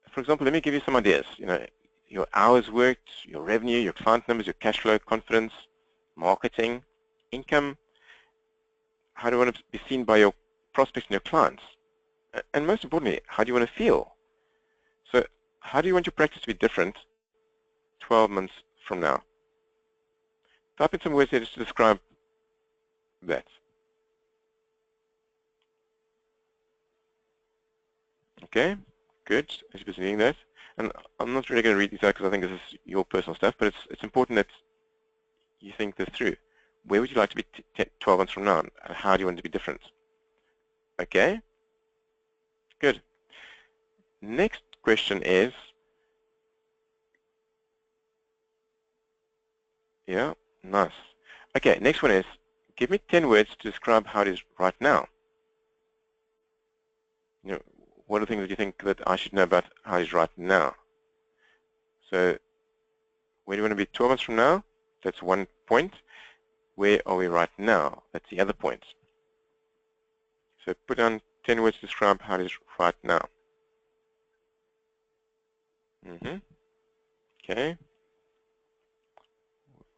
for example, let me give you some ideas. Your hours worked, your revenue, your client numbers, your cash flow, confidence, marketing, income. How do you want to be seen by your prospects and your clients? And most importantly, how do you want to feel? So, how do you want your practice to be different 12 months from now? Type in some words here just to describe that. Okay, good. As you're doing that, and I'm not really going to read these out because I think this is your personal stuff, but it's important that you think this through. Where would you like to be 12 months from now, and how do you want it to be different? Okay, good. Next question is, yeah, nice. Okay, next one is, give me 10 words to describe how it is right now. What are the things that you think that I should know about how it is right now? So, where do you want to be 12 months from now? That's one point. Where are we right now? That's the other point. So put down 10 words to describe how it is right now. Okay.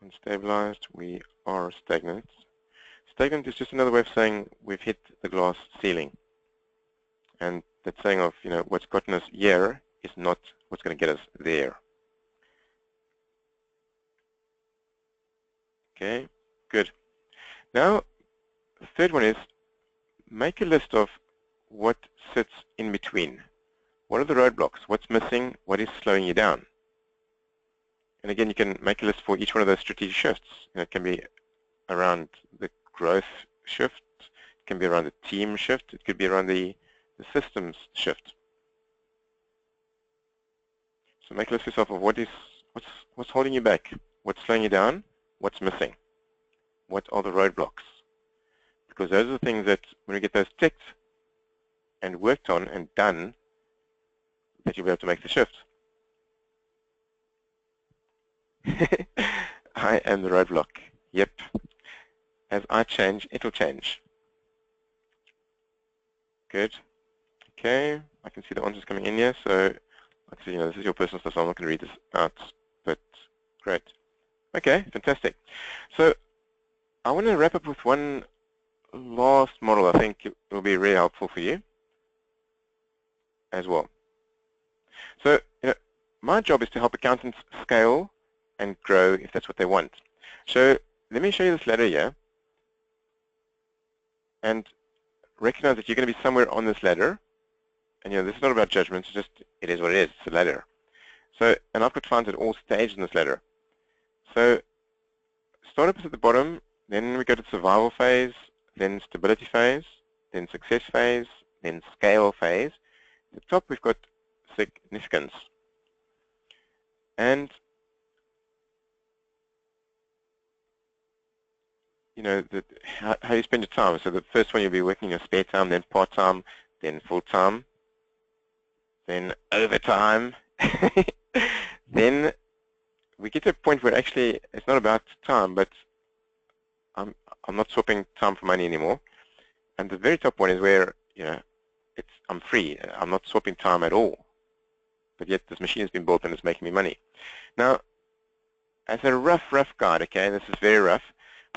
Unstabilized, we are stagnant. Stagnant is just another way of saying we've hit the glass ceiling. And that saying of, what's gotten us here is not what's going to get us there. Okay, good. Now, the third one is make a list of what sits in between. What are the roadblocks? What's missing? What is slowing you down? And again, you can make a list for each one of those strategic shifts. It can be around the growth shift. It can be around the team shift. It could be around the systems shift. So make a list yourself of what's holding you back, what's slowing you down, what's missing, what are the roadblocks. Because those are the things that when we get those ticked and worked on and done, that you'll be able to make the shift. I am the roadblock. Yep. As I change, it'll change. Good. Okay. I can see the answers coming in here. So, like I said, this is your personal stuff, so I'm not going to read this out. But great. Okay. Fantastic. So, I want to wrap up with one last model. I think it will be really helpful for you as well. So, my job is to help accountants scale and grow if that's what they want. So let me show you this ladder here and recognize that you're going to be somewhere on this ladder. And this is not about judgment, it's just, it is what it is, it's a ladder. So, and I've got clients at all stages in this ladder. So startup is at the bottom, then we go to survival phase, then stability phase, then success phase, then scale phase. At the top we've got significance. And how you spend your time. So the first one you'll be working in your spare time, then part-time, then full-time, then overtime. Then we get to a point where actually it's not about time, but I'm not swapping time for money anymore. And the very top one is where I'm free. I'm not swapping time at all. But yet this machine has been built and it's making me money. Now, as a rough guide, okay, this is very rough.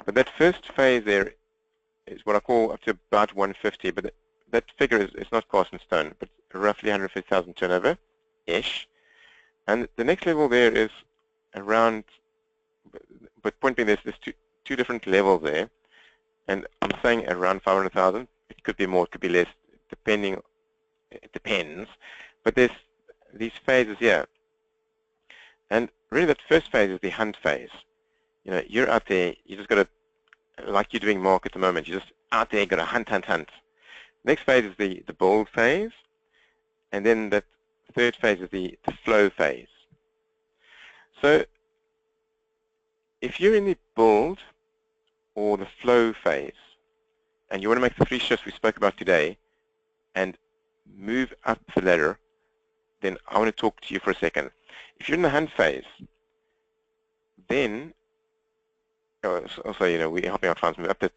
But that first phase there is what I call up to about 150, but that figure is not cast in stone, but roughly 150,000 turnover-ish. And the next level there is around, but point being there's two different levels there, and I'm saying around 500,000. It could be more, it could be less, depending, it depends. But there's these phases here. And really that first phase is the hunt phase. You're out there, you just got to, like you're doing market at the moment, you're just out there, got to hunt. Next phase is the build phase, and then that third phase is the flow phase. So if you're in the build or the flow phase, and you want to make the 3 shifts we spoke about today and move up the ladder, then I want to talk to you for a second. If you're in the hunt phase, then also, we're helping our clients move up that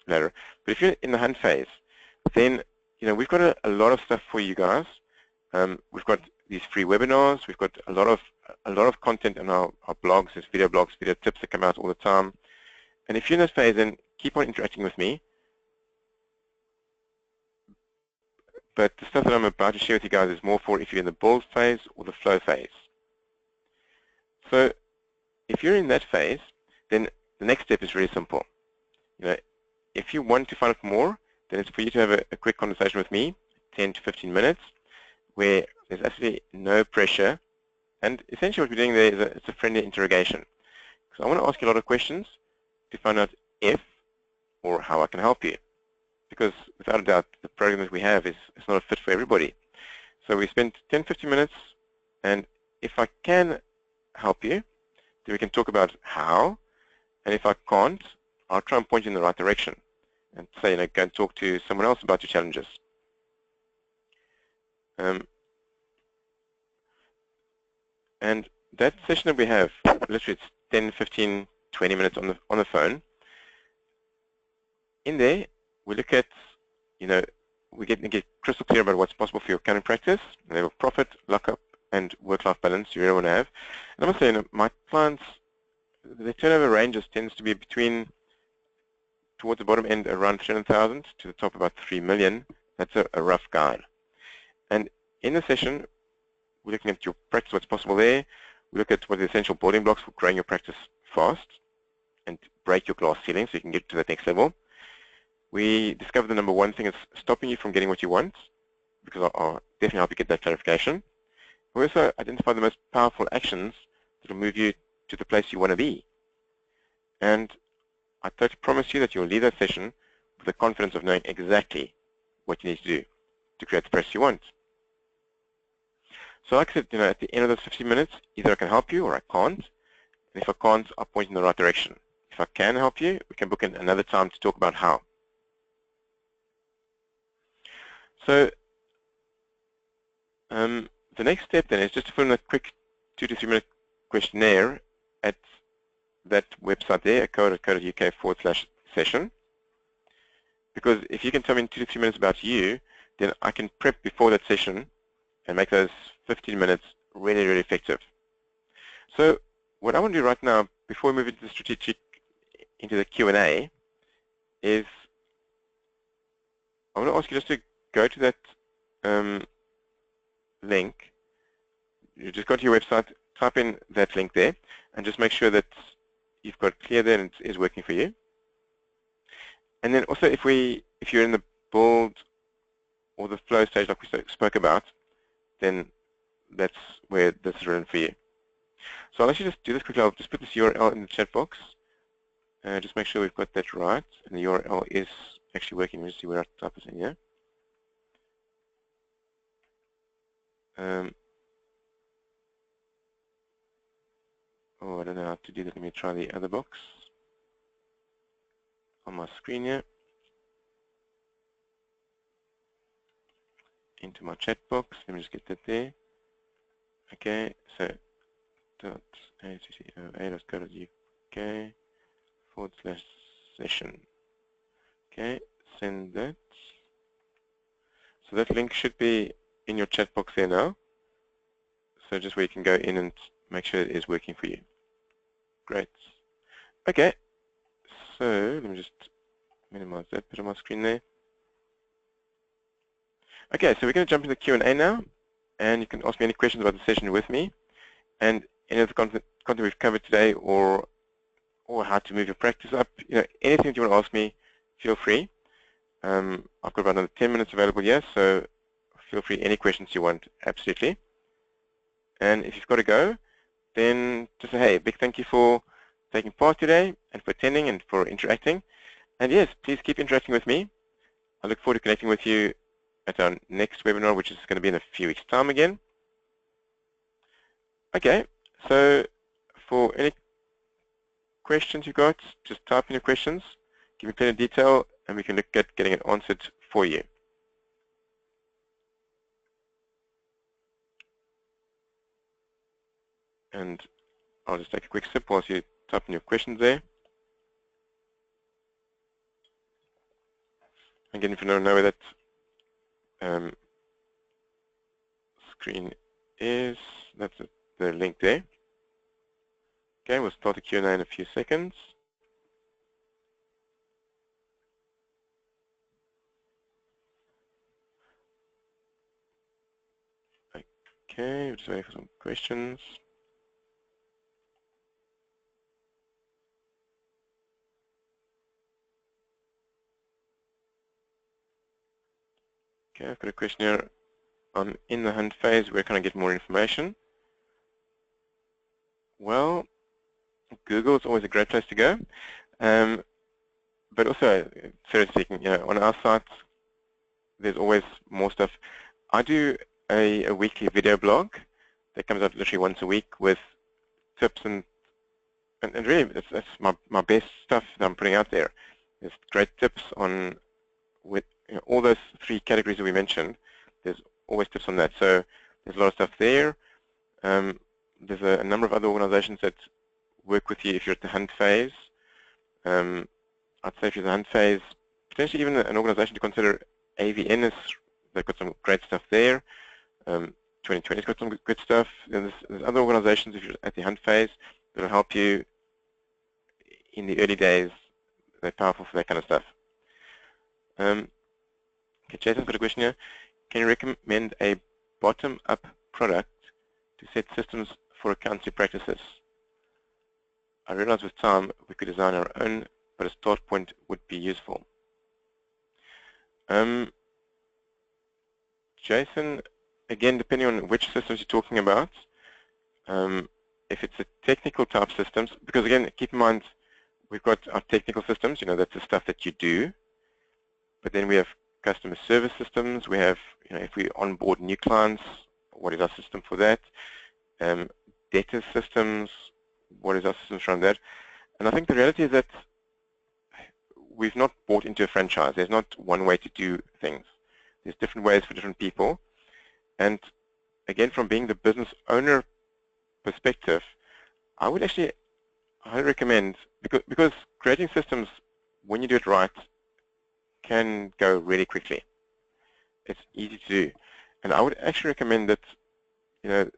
ladder. But if you're in the hunt phase, then we've got a lot of stuff for you guys. We've got these free webinars. We've got a lot of content on our blogs. There's video blogs, video tips that come out all the time. And if you're in that phase, then keep on interacting with me. But the stuff that I'm about to share with you guys is more for if you're in the build phase or the flow phase. So if you're in that phase, then the next step is really simple. If you want to find out more, then it's for you to have a quick conversation with me, 10 to 15 minutes, where there's absolutely no pressure. And essentially what we're doing there is it's a friendly interrogation. So I want to ask you a lot of questions to find out if or how I can help you. Because without a doubt, the program that we have is not a fit for everybody. So we spend 10, 15 minutes, and if I can help you, then we can talk about how, and if I can't, I'll try and point you in the right direction and say, go and talk to someone else about your challenges. And that session that we have, literally it's 10, 15, 20 minutes on the phone. In there, we look at, we get crystal clear about what's possible for your accounting practice, level of profit, lockup, and work-life balance you really want to have. And I must say, my clients, the turnover ranges tends to be between, towards the bottom end, around 300,000 to the top about 3 million. That's a rough guide. And in the session, we're looking at your practice, what's possible there. We look at what are the essential building blocks for growing your practice fast and break your glass ceiling so you can get to that next level. We discover the number one thing is stopping you from getting what you want, because I'll definitely help you get that clarification. We also identify the most powerful actions that will move you to the place you want to be. And I totally promise you that you'll leave that session with the confidence of knowing exactly what you need to do to create the practice you want. So like I said, at the end of those 15 minutes, either I can help you or I can't. And if I can't, I'll point in the right direction. If I can help you, we can book in another time to talk about how. So the next step then is just to fill in a quick 2 to 3 minute questionnaire at that website there, acode.co.uk/session. Because if you can tell me in 2 to 3 minutes about you, then I can prep before that session and make those 15 minutes really, really effective. So what I want to do right now, before we move into the strategic, into the Q&A, is I want to ask you just to go to that link. You just go to your website, type in that link there, and just make sure that you've got clear there and it is working for you. And then also, if you're in the build or the flow stage like we spoke about, then that's where this is relevant for you. So I'll actually just do this quickly. I'll just put this URL in the chat box. Just make sure we've got that right. And the URL is actually working. Let me see where I type this in here. Oh, I don't know how to do that. Let me try the other box on my screen here. Into my chat box. Let me just get that there. Okay, so .accoa.co.uk/session. Okay, send that. So that link should be in your chat box there now. So just where you can go in and make sure it is working for you. Great. Okay, so let me just minimize that bit on my screen there. Okay, so we're going to jump into the Q&A now, and you can ask me any questions about the session with me, and any of the content we've covered today, or how to move your practice up. Anything that you want to ask me, feel free. I've got about another 10 minutes available here, so feel free, any questions you want, absolutely. And if you've got to go, then just say, hey, big thank you for taking part today, and for attending, and for interacting. And yes, please keep interacting with me. I look forward to connecting with you at our next webinar, which is going to be in a few weeks' time again. Okay, so for any questions you got, just type in your questions, give me plenty of detail, and we can look at getting it answered for you. And I'll just take a quick sip whilst you type in your questions there. Again, if you don't know where that screen is, that's the link there. Okay, we'll start the Q&A in a few seconds. Okay, we're just waiting for some questions. Okay, I've got a question here. I'm in the hunt phase. Where can I get more information? Well, Google is always a great place to go. But also, seriously speaking, you know, on our site, there's always more stuff. I do a weekly video blog that comes out literally once a week with tips and really that's my best stuff that I'm putting out there. There's great tips on with all those 3 categories that we mentioned. There's always tips on that. So there's a lot of stuff there. There's a number of other organizations that work with you if you're at the hunt phase. I'd say if you're at the hunt phase, potentially even an organization to consider, AVN, they've got some great stuff there. 2020's got some good stuff. And there's other organizations if you're at the hunt phase that will help you in the early days. They're powerful for that kind of stuff. Okay, Jason's got a question here. Can you recommend a bottom-up product to set systems for accounting practices? I realize with time we could design our own, but a start point would be useful. Jason, again, depending on which systems you're talking about, if it's a technical type systems, because again, keep in mind, we've got our technical systems, you know, that's the stuff that you do, but then we have customer service systems, we have, you know, if we onboard new clients, what is our system for that? Data systems, what is our system around that? And I think the reality is that we've not bought into a franchise. There's not one way to do things. There's different ways for different people. And again, from being the business owner perspective, I would actually highly recommend, because creating systems, when you do it right, can go really quickly. It's easy to do. And I would actually recommend that, you know,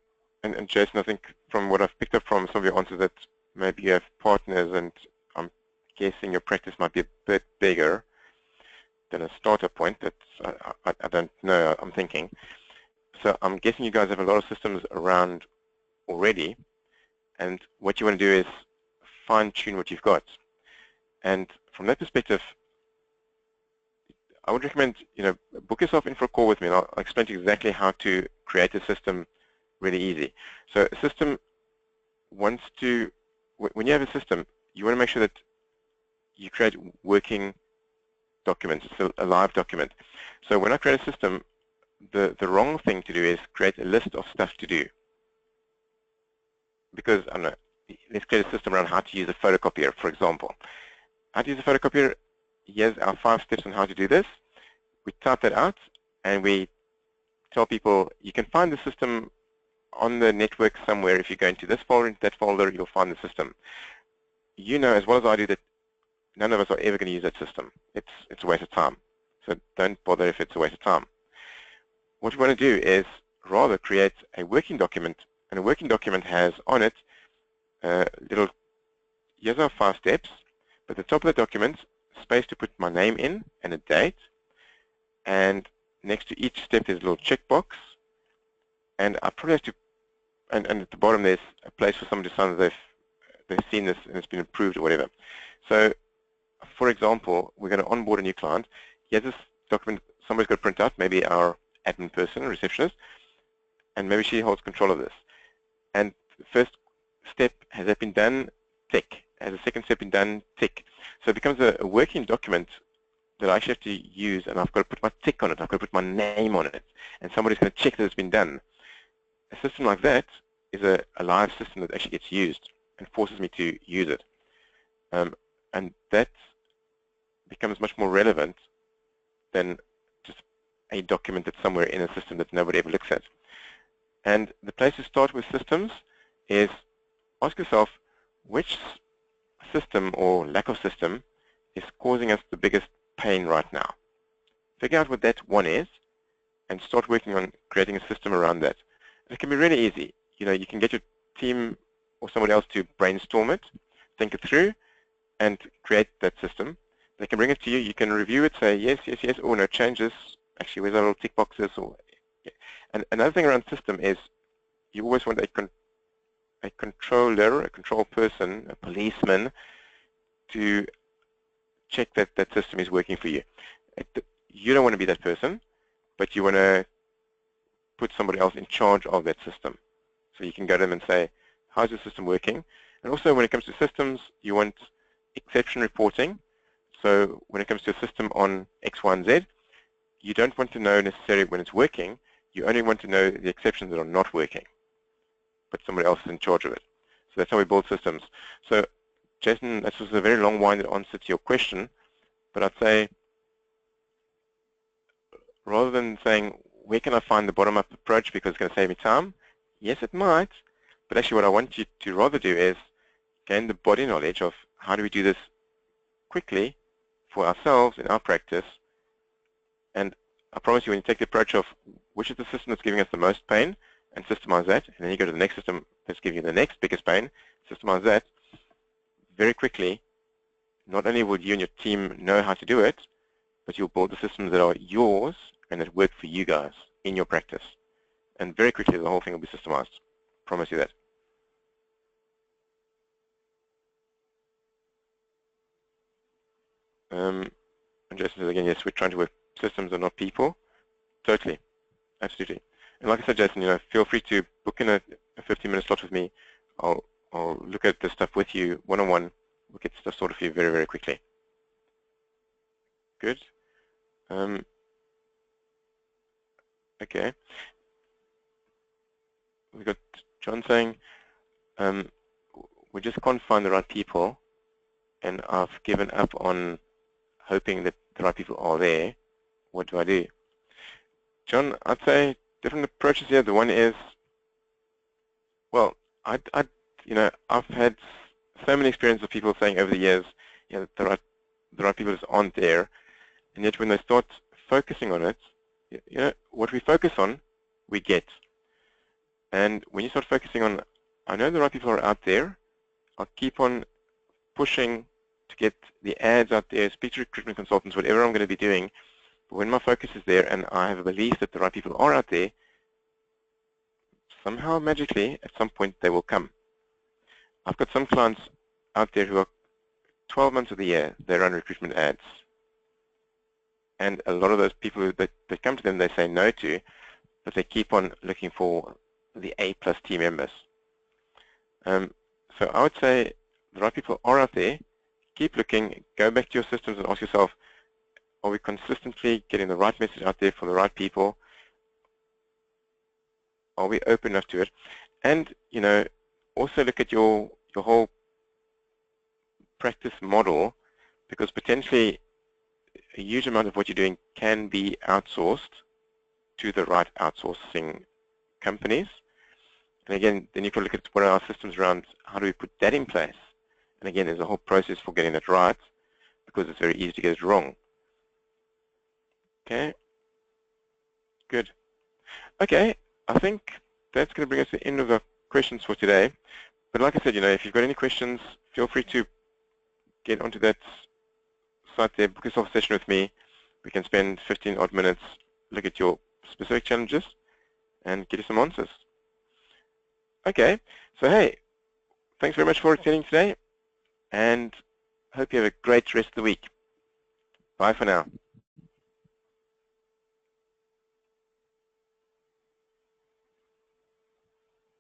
and Jason, I think from what I've picked up from some of your answers that maybe you have partners, and I'm guessing your practice might be a bit bigger than a starter point. That's I don't know, I'm thinking. So I'm guessing you guys have a lot of systems around already, and what you want to do is fine-tune what you've got. And from that perspective, I would recommend, you know, book yourself in for a call with me, and I'll explain to you exactly how to create a system really easy. So a system wants to, when you have a system, you want to make sure that you create working documents. It's a live document. So when I create a system, the wrong thing to do is create a list of stuff to do. Because, I don't know, let's create a system around how to use a photocopier, for example. How to use a photocopier, here's our 5 steps on how to do this. We type that out, and we tell people, you can find the system on the network somewhere. If you go into this folder, into that folder, you'll find the system. You know as well as I do that none of us are ever going to use that system. It's a waste of time. So don't bother if it's a waste of time. What we want to do is rather create a working document, and a working document has on it little, here's our 5 steps, but at the top of the document, space to put my name in and a date, and next to each step there's a little checkbox, and I probably have to, and at the bottom there's a place for someone to sign that they've seen this and it's been approved or whatever. So, for example, we're going to onboard a new client. Here's this document somebody's got to print out, maybe our admin person, receptionist, and maybe she holds control of this. And the first step, has that been done? Tick. Has the second step been done? Tick. So it becomes a working document that I actually have to use, and I've got to put my tick on it, I've got to put my name on it, and somebody's going to check that it's been done. A system like that is a live system that actually gets used and forces me to use it. And that becomes much more relevant than just a document that's somewhere in a system that nobody ever looks at. And the place to start with systems is ask yourself which system or lack of system is causing us the biggest pain right now. Figure out what that one is and start working on creating a system around that. And it can be really easy. You can get your team or somebody else to brainstorm it, think it through, and create that system. They can bring it to you. You can review it, say yes, yes, yes, or no changes. Actually, where's our little tick boxes? And another thing around system is you always want a controller, a control person, a policeman to check that that system is working for you. You don't want to be that person, but you want to put somebody else in charge of that system. So you can go to them and say, how's your system working? And also when it comes to systems, you want exception reporting. So when it comes to a system on X, Y, and Z, you don't want to know necessarily when it's working. You only want to know the exceptions that are not working, but somebody else is in charge of it. So that's how we build systems. So Jason, this was a very long-winded answer to your question, but I'd say rather than saying, where can I find the bottom-up approach because it's going to save me time? Yes, it might, but actually what I want you to rather do is gain the body knowledge of how do we do this quickly for ourselves in our practice. And I promise you, when you take the approach of which is the system that's giving us the most pain and systemize that, and then you go to the next system that's giving you the next biggest pain, systemize that, very quickly, not only will you and your team know how to do it, but you'll build the systems that are yours and that work for you guys in your practice. And very quickly, the whole thing will be systemized. Promise you that. And Jason says again, yes, we're trying to work systems and not people. Totally, absolutely. And like I said, Jason, feel free to book in a 15-minute slot with me. I'll look at this stuff with you one-on-one. We'll get stuff sorted for you very, very quickly. Good. Okay. We've got John saying, we just can't find the right people, and I've given up on hoping that the right people are there. What do I do? John, I'd say different approaches here. The one is, well, I've had so many experiences of people saying over the years, the right people just aren't there, and yet when they start focusing on it, what we focus on, we get. And when you start focusing on, I know the right people are out there, I'll keep on pushing to get the ads out there, speak to recruitment consultants, whatever I'm going to be doing. But when my focus is there and I have a belief that the right people are out there, somehow magically, at some point, they will come. I've got some clients out there who are 12 months of the year, they run recruitment ads. And a lot of those people that come to them, they say no to, but they keep on looking for the A+ team members. So I would say the right people are out there. Keep looking, go back to your systems and ask yourself, are we consistently getting the right message out there for the right people? Are we open enough to it? And also look at your whole practice model, because potentially a huge amount of what you're doing can be outsourced to the right outsourcing companies. And again, then you can look at what are our systems around how do we put that in place. And again, there's a whole process for getting that right, because it's very easy to get it wrong. Okay, good. Okay, I think that's going to bring us to the end of the questions for today. But like I said, if you've got any questions, feel free to get onto that site there, book yourself a session with me. We can spend 15 odd minutes, look at your specific challenges, and get you some answers. Okay, so hey, thanks very much for attending today, and hope you have a great rest of the week. Bye for now.